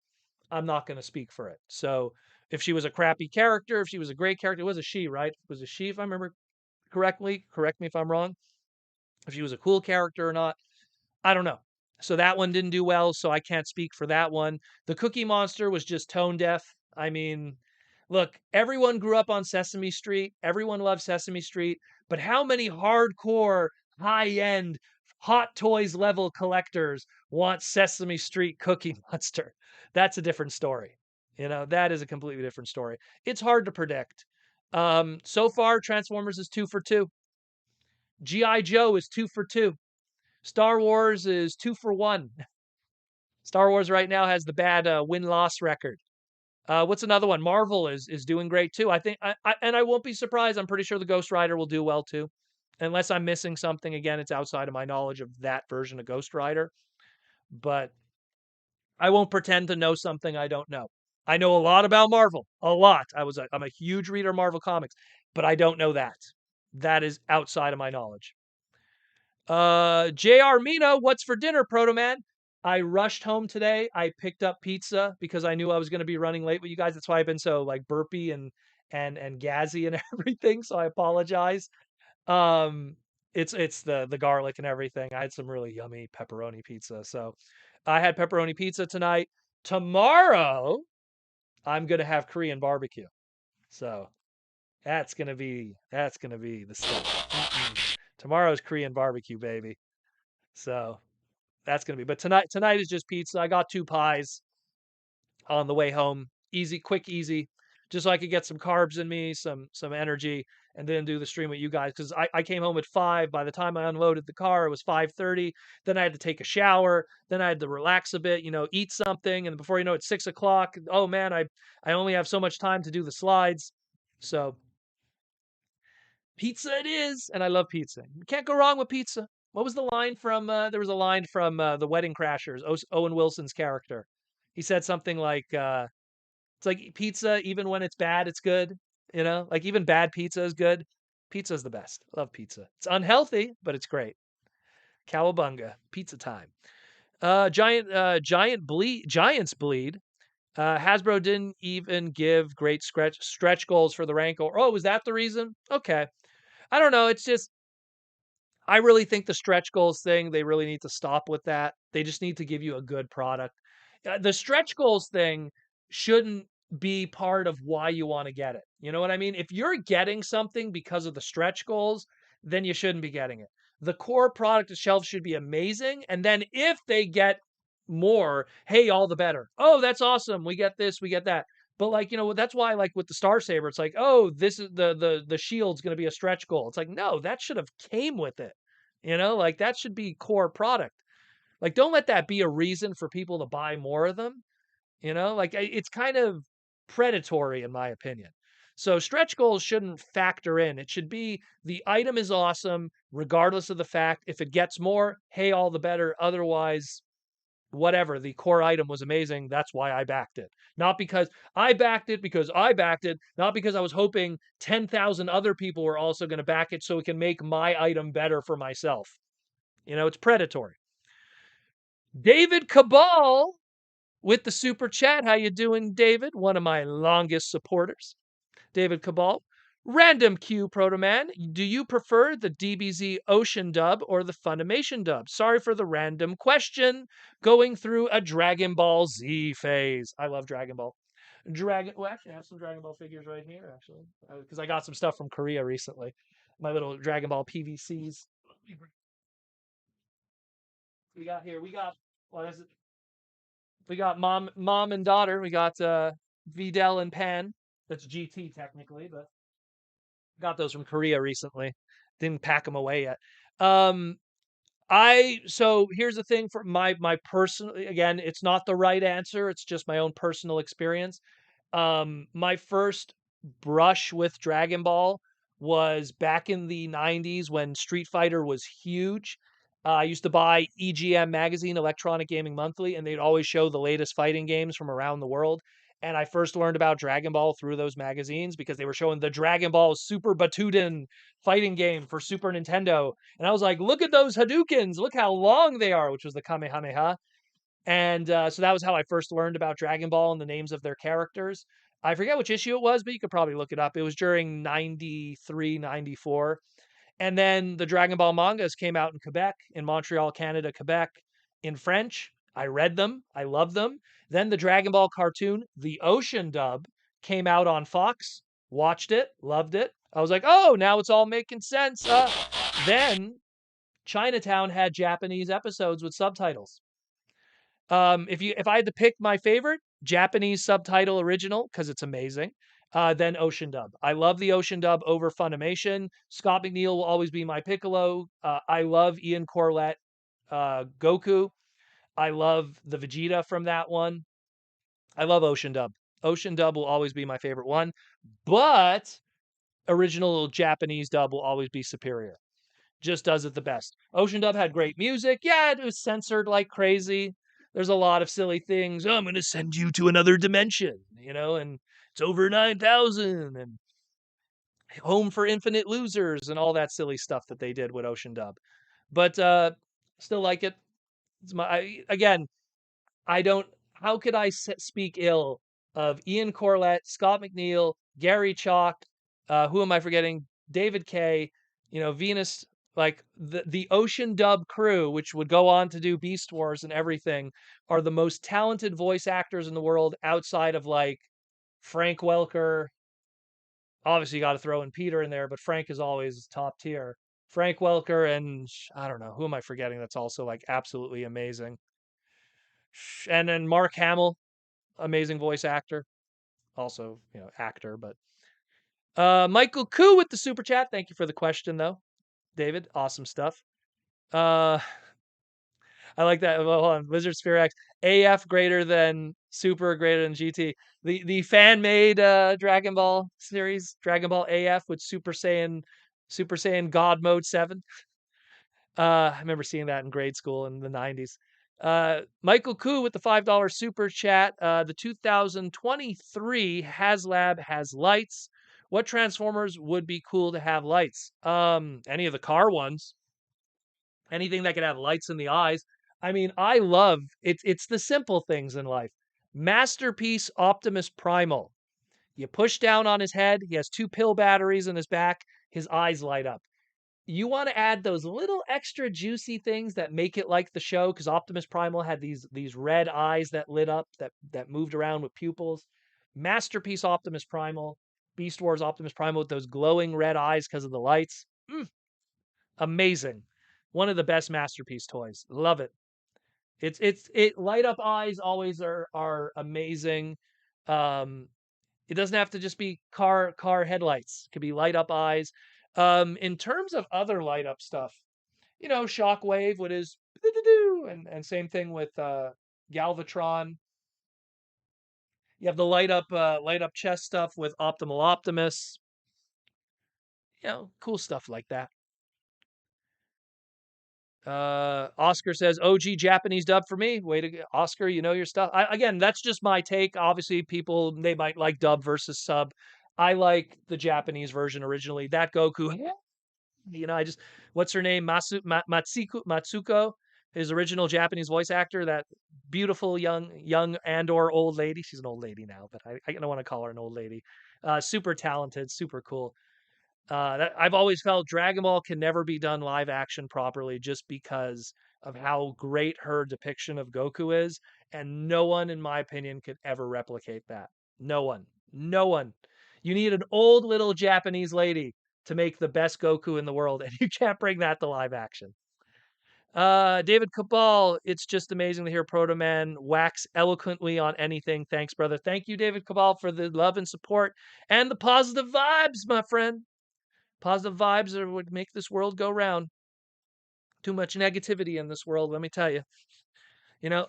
I'm not going to speak for it. So if she was a crappy character, if she was a great character, it was a she, right? It was a she, if I remember correctly. Correct me if I'm wrong. If she was a cool character or not, I don't know. So that one didn't do well, so I can't speak for that one. The Cookie Monster was just tone deaf. I mean, look, everyone grew up on Sesame Street. Everyone loves Sesame Street. But how many hardcore, high end, Hot Toys level collectors want Sesame Street Cookie Monster? That's a different story. That is a completely different story. It's hard to predict. So far, Transformers is 2 for 2. G.I. Joe is 2 for 2. Star Wars is 2 for 1. Star Wars right now has the bad win-loss record. What's another one? Marvel is doing great too. I think, and I won't be surprised. I'm pretty sure the Ghost Rider will do well too. unless I'm missing something. Again, it's outside of my knowledge of that version of Ghost Rider, but I won't pretend to know something I don't know. I know a lot about Marvel, a lot. I'm a huge reader of Marvel comics, but I don't know that. That is outside of my knowledge. JR Mina, what's for dinner, Proto Man? I rushed home today. I picked up pizza because I knew I was going to be running late with you guys. That's why I've been so like burpy and gazzy and everything. So I apologize. Um, it's the garlic and everything. I had some really yummy pepperoni pizza. So I had pepperoni pizza tonight. Tomorrow I'm gonna have Korean barbecue. So that's gonna be the stuff. Tomorrow's Korean barbecue, baby. So that's gonna be. But tonight is just pizza. I got 2 pies on the way home. Easy, quick, easy. Just so I could get some carbs in me, some energy, and then do the stream with you guys. Because I came home at 5. By the time I unloaded the car, it was 5:30. Then I had to take a shower. Then I had to relax a bit, eat something, and before you know it, 6 o'clock. Oh man, I only have so much time to do the slides. So pizza it is, and I love pizza. You can't go wrong with pizza. What was the line from? There was a line from the Wedding Crashers. Owen Wilson's character. He said something like. It's like pizza, even when it's bad, it's good. Like even bad pizza is good. Pizza is the best. Love pizza. It's unhealthy, but it's great. Cowabunga, pizza time. Giants bleed. Hasbro didn't even give great stretch goals for the Rancor. Oh, was that the reason? Okay. I don't know. It's just I really think the stretch goals thing, they really need to stop with that. They just need to give you a good product. The stretch goals thing shouldn't be part of why you want to get it. You know what I mean? If you're getting something because of the stretch goals, then you shouldn't be getting it. The core product itself should be amazing. And then if they get more, hey, all the better. Oh, that's awesome. We get this, we get that. But like, that's why like with the Star Saber, it's like, oh, this is the shield's gonna be a stretch goal. It's like, no, that should have came with it. Like that should be core product. Like, don't let that be a reason for people to buy more of them. Like it's kind of predatory in my opinion. So stretch goals shouldn't factor in. It should be the item is awesome, regardless of the fact. If it gets more, hey, all the better. Otherwise, whatever. The core item was amazing. That's why I backed it. Not because I backed it, because I backed it, not because I was hoping 10,000 other people were also going to back it so it can make my item better for myself. It's predatory. David Cabal with the super chat. How you doing, David? One of my longest supporters. David Cabal. Random Q Protoman, do you prefer the DBZ Ocean dub or the Funimation dub? Sorry for the random question. Going through a Dragon Ball Z phase. I love Dragon Ball. Well, actually, I have some Dragon Ball figures right here, actually, because I got some stuff from Korea recently. My little Dragon Ball PVCs. We got here. What is it? We got mom and daughter. We got Videl and Pan. That's GT technically, but got those from Korea recently. Didn't pack them away yet. Um, so here's the thing for my personal, again, it's not the right answer. It's just my own personal experience. My first brush with Dragon Ball was back in the 90s when Street Fighter was huge. I used to buy EGM magazine, Electronic Gaming Monthly, and they'd always show the latest fighting games from around the world. And I first learned about Dragon Ball through those magazines because they were showing the Dragon Ball Super Batuden fighting game for Super Nintendo. And I was like, look at those Hadoukens. Look how long they are, which was the Kamehameha. And so that was how I first learned about Dragon Ball and the names of their characters. I forget which issue it was, but you could probably look it up. It was during 93, 94. And then the Dragon Ball mangas came out in Quebec, in Montreal, Canada, Quebec, in French. I read them. I loved them. Then the Dragon Ball cartoon, the Ocean dub, came out on Fox. Watched it, loved it. I was like, oh, now it's all making sense. Then Chinatown had Japanese episodes with subtitles. If I had to pick my favorite, Japanese subtitle original because it's amazing. Then Ocean dub. I love the Ocean dub over Funimation. Scott McNeil will always be my Piccolo. I love Ian Corlett, Goku. I love the Vegeta from that one. I love Ocean dub. Ocean dub will always be my favorite one, but original Japanese dub will always be superior. just does it the best. Ocean Dub had great music. Yeah, it was censored like crazy. There's a lot of silly things. Oh, I'm going to send you to another dimension, and it's over 9,000 and Home for Infinite Losers and all that silly stuff that they did with Ocean Dub. But still like it. Again, I don't. How could I speak ill of Ian Corlett, Scott McNeil, Gary Chalk? Who am I forgetting? David Kay. Venus. Like the Ocean Dub crew, which would go on to do Beast Wars and everything, are the most talented voice actors in the world outside of like Frank Welker. Obviously, you got to throw in Peter in there, but Frank is always top tier. Frank Welker and I don't know who am I forgetting. That's also like absolutely amazing. And then Mark Hamill, amazing voice actor, also actor. But Michael Koo with the super chat. Thank you for the question, though, David. Awesome stuff. Uh, I like that. Well, hold on. Wizard Sphere X. AF greater than Super greater than GT. The fan made Dragon Ball series, Dragon Ball AF with Super Saiyan God Mode 7. I remember seeing that in grade school in the 90s. Michael Koo with the $5 super chat. The 2023 Haslab has lights. What Transformers would be cool to have lights? Any of the car ones. Anything that could have lights in the eyes. I mean, I love it's the simple things in life. Masterpiece Optimus Primal. You push down on his head, he has 2 pill batteries in his back, his eyes light up. You want to add those little extra juicy things that make it like the show, because Optimus Primal had these red eyes that lit up, that moved around with pupils. Masterpiece Optimus Primal, Beast Wars Optimus Primal with those glowing red eyes because of the lights. Amazing. One of the best masterpiece toys. Love it. It light up eyes always are amazing. Um, it doesn't have to just be car headlights. It could be light up eyes. In terms of other light up stuff, Shockwave with his and same thing with Galvatron. You have the light up chest stuff with Optimal Optimus. Cool stuff like that. Oscar says OG Japanese dub for me. Way to go, Oscar. You know your stuff. Again, that's just my take. Obviously, people they might like dub versus sub. I like the Japanese version originally. That Goku, I just what's her name? Matsuko, his original Japanese voice actor. That beautiful young and/or old lady. She's an old lady now, but I don't want to call her an old lady. Super talented, super cool. I've always felt Dragon Ball can never be done live action properly just because of how great her depiction of Goku is, and no one, in my opinion, could ever replicate that. No one. No one. You need an old little Japanese lady to make the best Goku in the world, and you can't bring that to live action. David Cabal, it's just amazing to hear Proto Man wax eloquently on anything. Thanks, brother. Thank you, David Cabal, for the love and support and the positive vibes, my friend. Positive vibes are what make this world go round. Too much negativity in this world, let me tell you.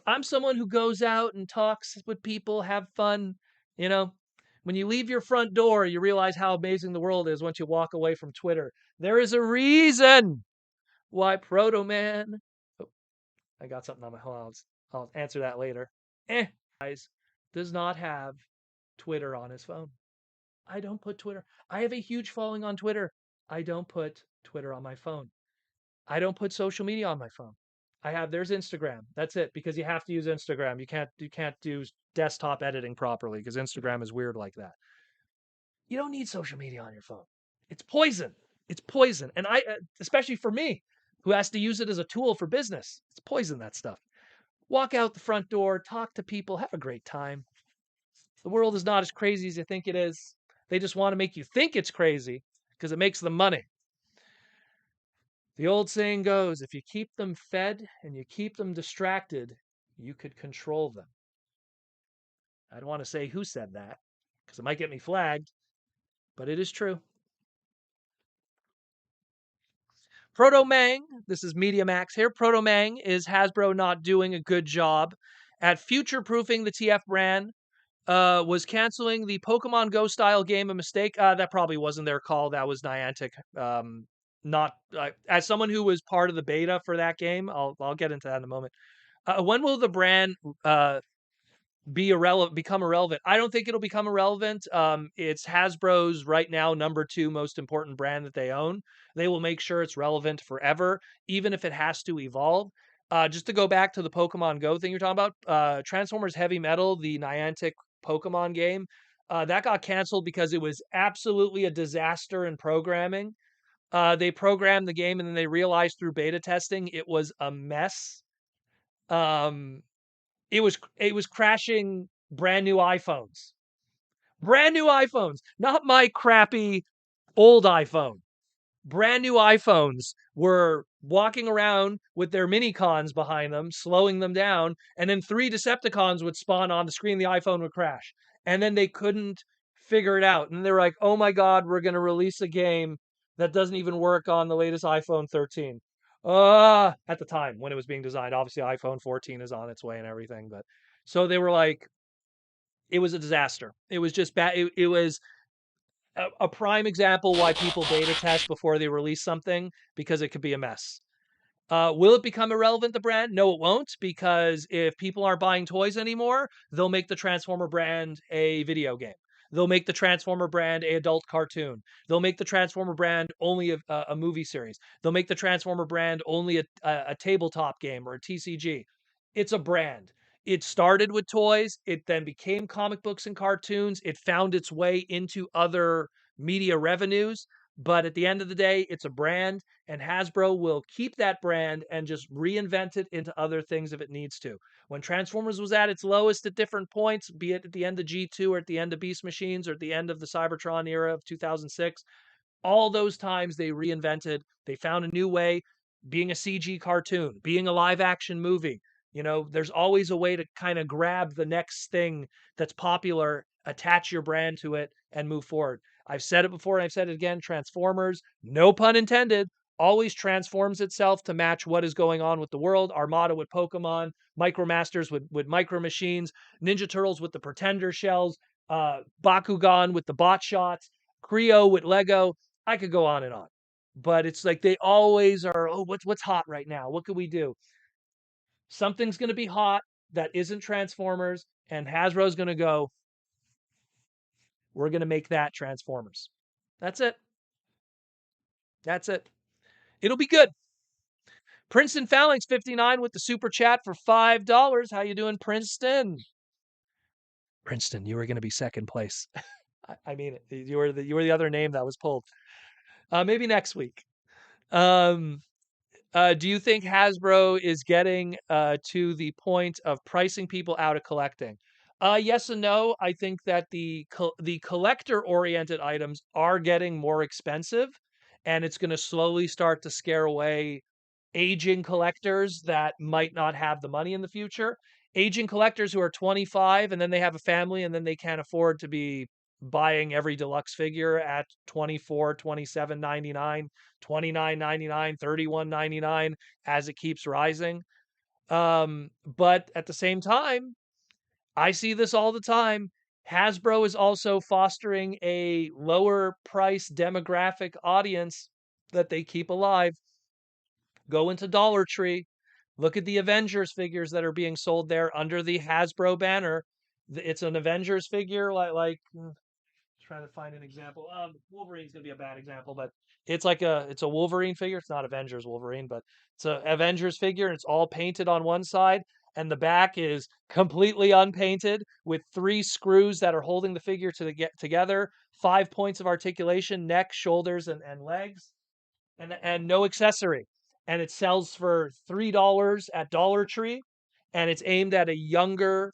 I'm someone who goes out and talks with people, have fun. When you leave your front door, you realize how amazing the world is once you walk away from Twitter. There is a reason why Proto Man. Oh, I got something on my. Hold on, I'll answer that later. Guys, does not have Twitter on his phone. I don't put Twitter. I have a huge following on Twitter. I don't put Twitter on my phone. I don't put social media on my phone. There's Instagram. That's it, because you have to use Instagram. You can't do desktop editing properly because Instagram is weird like that. You don't need social media on your phone. It's poison. It's poison. And especially for me, who has to use it as a tool for business, it's poison, that stuff. Walk out the front door, talk to people, have a great time. The world is not as crazy as you think it is. They just want to make you think it's crazy because it makes them money. The old saying goes, if you keep them fed and you keep them distracted, you could control them. I don't want to say who said that because it might get me flagged, but it is true. Proto Mang, this is Media Max here. Proto Mang, is Hasbro not doing a good job at future-proofing the TF brand? Was canceling the Pokemon Go style game a mistake? That probably wasn't their call. That was Niantic not as someone who was part of the beta for that game. I'll get into that in a moment. When will the brand become irrelevant? I don't think it'll become irrelevant. It's Hasbro's right now number 2 most important brand that they own. They will make sure it's relevant forever, even if it has to evolve. Just to go back to the Pokemon Go thing you're talking about, Transformers Heavy Metal, the Niantic Pokemon game, that got canceled because it was absolutely a disaster in programming. They programmed the game and then they realized through beta testing it was a mess. Um, it was crashing brand new iPhones. Brand new iPhones, not my crappy old iPhone. Brand new iPhones were walking around with their mini cons behind them, slowing them down, and then 3 Decepticons would spawn on the screen, the iPhone would crash. And then they couldn't figure it out. And they were like, "Oh my god, we're going to release a game that doesn't even work on the latest iPhone 13." At the time when it was being designed, obviously iPhone 14 is on its way and everything, but so they were like, it was a disaster. It was just bad. It was a prime example why people beta test before they release something because it could be a mess. Will it become irrelevant, the brand? No, it won't, because if people aren't buying toys anymore, they'll make the Transformer brand a video game. They'll make the Transformer brand a adult cartoon. They'll make the Transformer brand only a movie series. They'll make the Transformer brand only a tabletop game or a TCG. It's a brand. It started with toys. It then became comic books and cartoons. It found its way into other media revenues. But at the end of the day, it's a brand, and Hasbro will keep that brand and just reinvent it into other things if it needs to. When Transformers was at its lowest at different points, be it at the end of G2 or at the end of Beast Machines or at the end of the Cybertron era of 2006, all those times they reinvented, they found a new way, being a CG cartoon, being a live action movie. There's always a way to kind of grab the next thing that's popular, attach your brand to it, and move forward. I've said it before and I've said it again. Transformers, no pun intended, always transforms itself to match what is going on with the world. Armada with Pokemon, Micromasters with Micro Machines, Ninja Turtles with the Pretender shells, Bakugan with the bot shots, Creo with Lego. I could go on and on. But it's like they always are, oh, what's hot right now? What could we do? Something's going to be hot that isn't Transformers, and Hasbro's going to go, we're going to make that Transformers. That's it. That's it. It'll be good. Princeton Phalanx 59 with the super chat for $5. How you doing, Princeton? Princeton, you were going to be second place. I mean it. You were the other name that was pulled. Maybe next week. Um, do you think Hasbro is getting to the point of pricing people out of collecting? Yes and no. I think that the collector-oriented items are getting more expensive, and it's going to slowly start to scare away aging collectors that might not have the money in the future. Aging collectors who are 25 and then they have a family and then they can't afford to be buying every deluxe figure at 24, 27.99, 29.99, 31.99 as it keeps rising. But at the same time, I see this all the time. Hasbro is also fostering a lower price demographic audience that they keep alive. Go into Dollar Tree, look at the Avengers figures that are being sold there under the Hasbro banner. It's an Avengers figure, trying to find an example. Wolverine's gonna be a bad example, but it's a Wolverine figure. It's not Avengers Wolverine, but it's a Avengers figure, and it's all painted on one side, and the back is completely unpainted with 3 screws that are holding the figure to get together, 5 points of articulation, neck, shoulders, and legs, and no accessory. And it sells for $3 at Dollar Tree, and it's aimed at a younger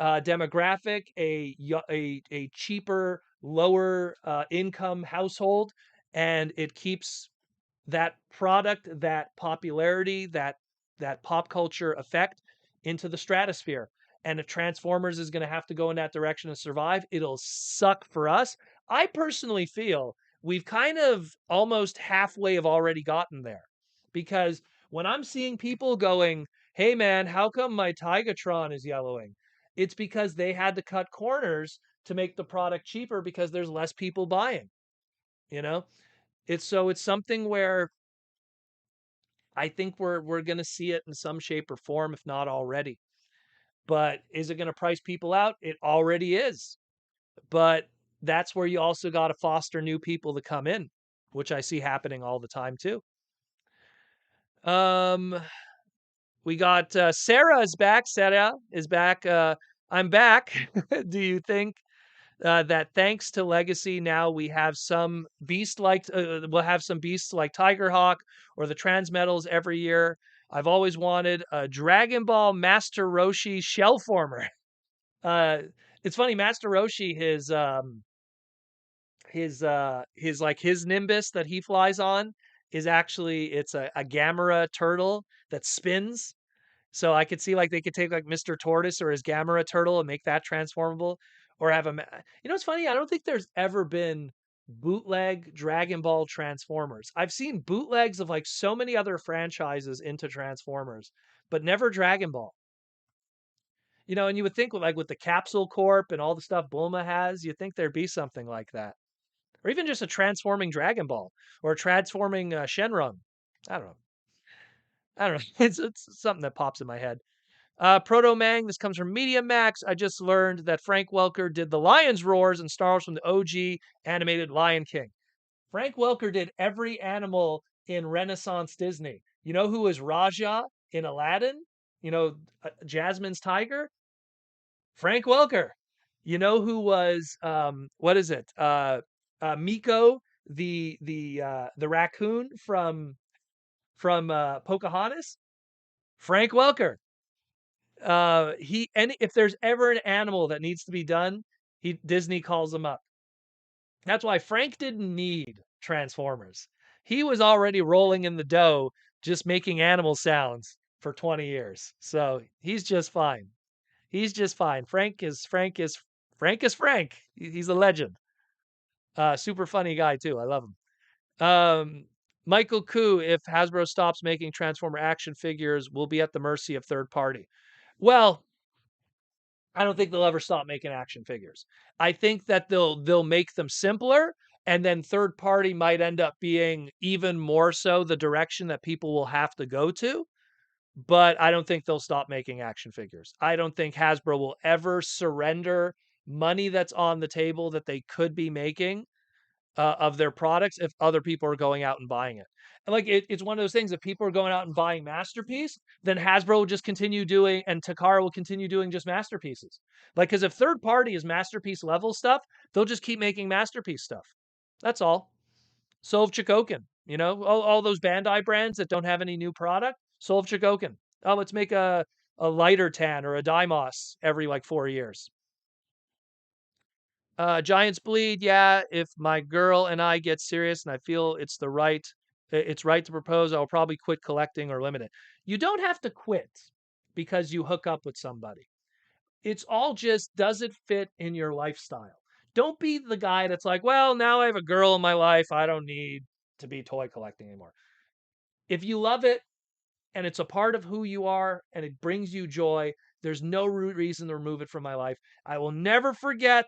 demographic, a cheaper, lower income household, and it keeps that product, that popularity, that pop culture effect into the stratosphere. And if Transformers is going to have to go in that direction to survive, it'll suck for us. I personally feel we've kind of almost halfway have already gotten there, because when I'm seeing people going, "Hey man, how come my Tigatron is yellowing?" It's because they had to cut corners to make the product cheaper because there's less people buying, you know? It's something where I think we're going to see it in some shape or form, if not already. But is it going to price people out? It already is. But that's where you also got to foster new people to come in, which I see happening all the time too. Um, we got Sarah is back. Sarah is back. I'm back. Do you think that thanks to Legacy, now we have some beast like we'll have some beasts like Tigerhawk or the Transmetals every year? I've always wanted a Dragon Ball Master Roshi shell former. Uh, it's funny, Master Roshi, his like his Nimbus that he flies on is actually it's a Gamera turtle that spins. So I could see like they could take like Mr. Tortoise or his Gamera turtle and make that transformable, or have a. You know, it's funny. I don't think there's ever been bootleg Dragon Ball Transformers. I've seen bootlegs of like so many other franchises into Transformers, but never Dragon Ball. You know, and you would think with like with the Capsule Corp and all the stuff Bulma has, you'd think there'd be something like that, or even just a transforming Dragon Ball or a transforming Shenron. I don't know. I don't know. It's something that pops in my head. Proto Mang, this comes from Media Max. I just learned that Frank Welker did the lion's roars and stars from the OG animated Lion King. Frank Welker did every animal in Renaissance Disney. You know who was Raja in Aladdin? You know, Jasmine's tiger? Frank Welker. You know who was what is it? Miko, the raccoon from Pocahontas? Frank Welker. He and if there's ever an animal that needs to be done, he Disney calls him up. That's why Frank didn't need Transformers. He was already rolling in the dough, just making animal sounds for 20 years. So he's just fine. He's just fine. Frank is Frank. He's a legend. Super funny guy too. I love him. Michael Koo, if Hasbro stops making Transformer action figures, will be at the mercy of third party. Well, I don't think they'll ever stop making action figures. I think that they'll make them simpler, and then third party might end up being even more so the direction that people will have to go to. But I don't think they'll stop making action figures. I don't think Hasbro will ever surrender money that's on the table that they could be making of their products if other people are going out and buying it. And like it's one of those things, if people are going out and buying Masterpiece, then Hasbro will just continue doing, and Takara will continue doing just Masterpieces. Like, because if third party is Masterpiece level stuff, they'll just keep making Masterpiece stuff. That's all. So of Chikokin, you know, all those Bandai brands that don't have any new product, Soul of Chikokin. Oh, let's make a lighter tan or a Daimos every like 4 years. Giants bleed. Yeah, if my girl and I get serious and I feel it's right to propose, I'll probably quit collecting or limit it. You don't have to quit because you hook up with somebody. It's all just, does it fit in your lifestyle? Don't be the guy that's like, well, now I have a girl in my life. I don't need to be toy collecting anymore. If you love it and it's a part of who you are and it brings you joy, there's no reason to remove it from my life. I will never forget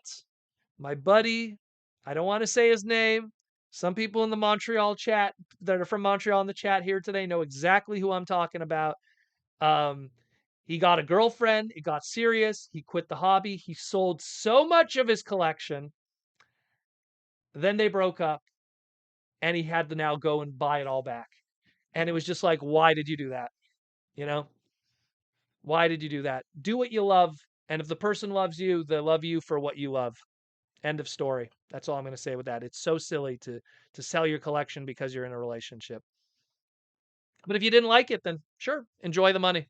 my buddy, I don't want to say his name. Some people in the Montreal chat that are from Montreal in the chat here today know exactly who I'm talking about. Um, he got a girlfriend, it got serious, he quit the hobby, he sold so much of his collection. Then they broke up, and he had to now go and buy it all back. And it was just like, why did you do that? You know, why did you do that? Do what you love. And if the person loves you, they love you for what you love. End of story. That's all I'm going to say with that. It's so silly to sell your collection because you're in a relationship. But if you didn't like it, then sure, enjoy the money.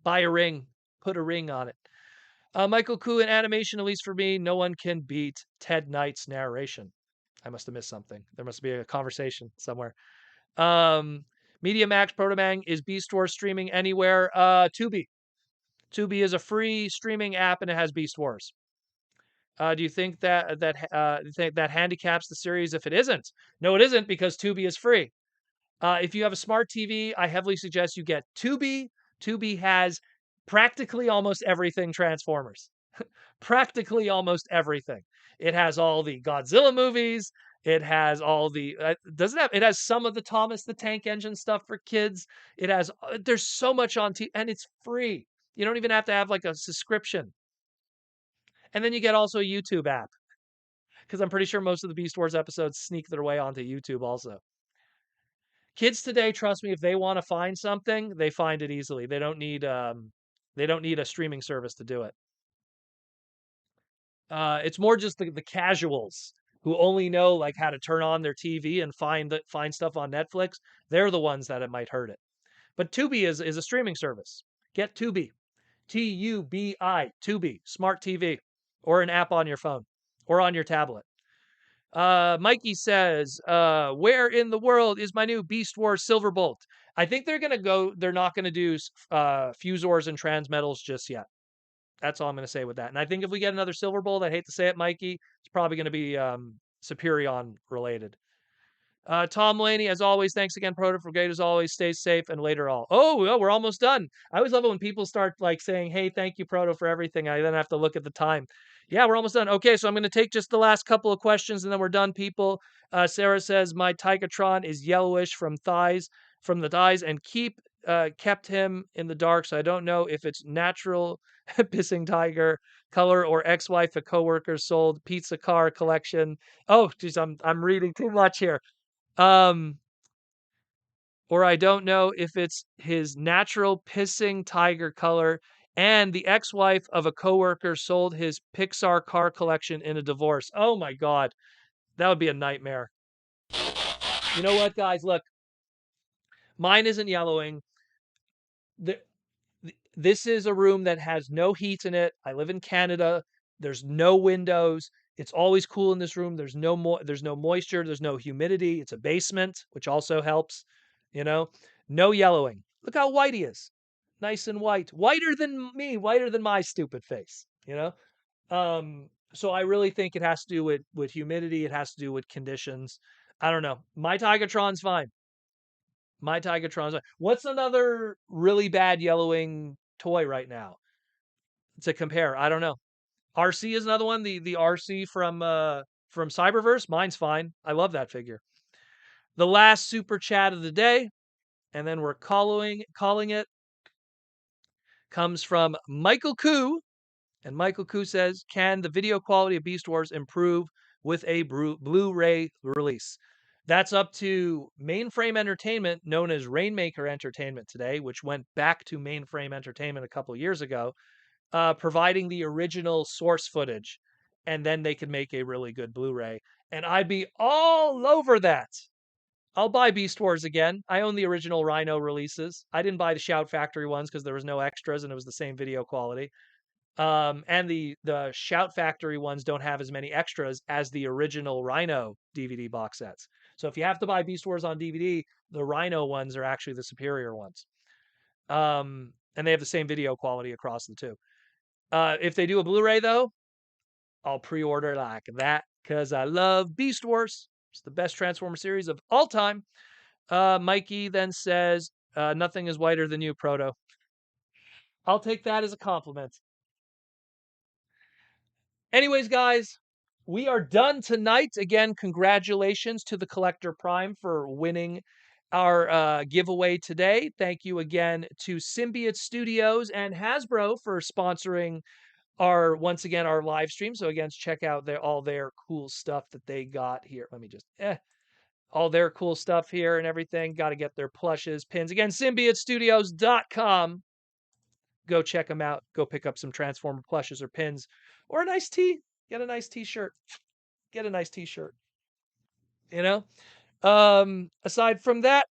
Buy a ring, put a ring on it. Michael Koo in animation, at least for me, no one can beat Ted Knight's narration. I must have missed something. There must be a conversation somewhere. Um, Media Max Protomang, is Beast Wars streaming anywhere? Tubi. Tubi is a free streaming app and it has Beast Wars. Do you think that handicaps the series if it isn't? No, it isn't, because Tubi is free. If you have a smart TV, I heavily suggest you get Tubi. Tubi has practically almost everything Transformers. Practically almost everything. It has all the Godzilla movies. It has all the doesn't have it has some of the Thomas the Tank Engine stuff for kids. It has there's so much on and it's free. You don't even have to have like a subscription. And then you get also a YouTube app because I'm pretty sure most of the Beast Wars episodes sneak their way onto YouTube also. Kids today, trust me, if they want to find something, they find it easily. They don't need a streaming service to do it. It's more just the casuals who only know like how to turn on their TV and find stuff on Netflix. They're the ones that it might hurt it. But Tubi is a streaming service. Get Tubi, Tubi, smart TV, or an app on your phone or on your tablet. Mikey says, where in the world is my new Beast Wars Silverbolt? I think they're not gonna do Fusors and Transmetals just yet. That's all I'm gonna say with that. And I think if we get another Silverbolt, I hate to say it, Mikey, it's probably gonna be Superion related. Tom Laney, as always, thanks again, Proto, for great as always. Stay safe and later all. Oh, well, we're almost done. I always love it when people start like saying, hey, thank you, Proto, for everything. I then have to look at the time. Yeah, we're almost done. Okay, so I'm going to take just the last couple of questions and then we're done, people. Sarah says, my Tigatron is yellowish from the thighs, and kept him in the dark, so I don't know if it's natural pissing tiger color or ex-wife a coworker sold pizza car collection. Oh, geez, I'm reading too much here. Or I don't know if it's his natural pissing tiger color and the ex-wife of a coworker sold his Pixar car collection in a divorce. Oh my God. That would be a nightmare. You know what, guys? Look, mine isn't yellowing. The, this is a room that has no heat in it. I live in Canada. There's no windows. It's always cool in this room. There's no moisture. There's no humidity. It's a basement, which also helps. You know, no yellowing. Look how white he is. Nice and white. Whiter than me. Whiter than my stupid face. You know. So I really think it has to do with humidity. It has to do with conditions. I don't know. My Tigatron's fine. My Tigatron's fine. What's another really bad yellowing toy right now to compare? I don't know. RC is another one. The RC from Cyberverse. Mine's fine. I love that figure. The last super chat of the day, and then we're calling it, comes from Michael Koo. And Michael Koo says, can the video quality of Beast Wars improve with a Blu-ray release? That's up to Mainframe Entertainment, known as Rainmaker Entertainment today, which went back to Mainframe Entertainment a couple years ago, providing the original source footage. And then they could make a really good Blu-ray. And I'd be all over that. I'll buy Beast Wars again. I own the original Rhino releases. I didn't buy the Shout Factory ones because there was no extras and it was the same video quality. And the Shout Factory ones don't have as many extras as the original Rhino DVD box sets. So if you have to buy Beast Wars on DVD, the Rhino ones are actually the superior ones. And they have the same video quality across the two. If they do a Blu-ray though, I'll pre-order like that because I love Beast Wars. It's the best Transformer series of all time. Mikey then says, nothing is whiter than you, Proto. I'll take that as a compliment. Anyways, guys, we are done tonight. Again, congratulations to the Collector Prime for winning our giveaway today. Thank you again to Symbiote Studios and Hasbro for sponsoring once again our live stream. So again, check out all their cool stuff that they got here. Let me just all their cool stuff here and everything. Got to get their plushes, pins. Again, symbiotestudios.com. Go check them out. Go pick up some Transformer plushes or pins or a nice tee. Get a nice t-shirt. Get a nice t-shirt. You know? Aside from that,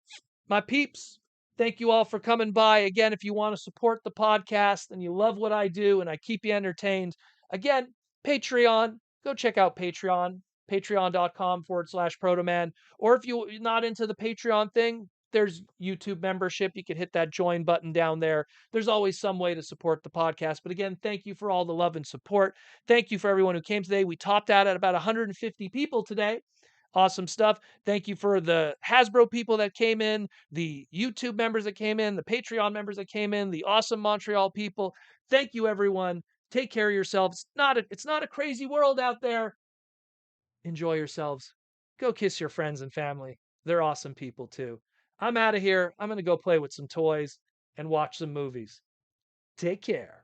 my peeps, thank you all for coming by. Again, if you want to support the podcast and you love what I do and I keep you entertained, again, Patreon. Go check out Patreon. Patreon.com/Protoman. Or if you're not into the Patreon thing, there's YouTube membership. You can hit that join button down there. There's always some way to support the podcast. But again, thank you for all the love and support. Thank you for everyone who came today. We topped out at about 150 people today. Awesome stuff. Thank you for the Hasbro people that came in, the YouTube members that came in, the Patreon members that came in, the awesome Montreal people. Thank you, everyone. Take care of yourselves. It's not a crazy world out there. Enjoy yourselves. go kiss your friends and family. They're awesome people too. I'm out of here. I'm going to go play with some toys and watch some movies. Take care.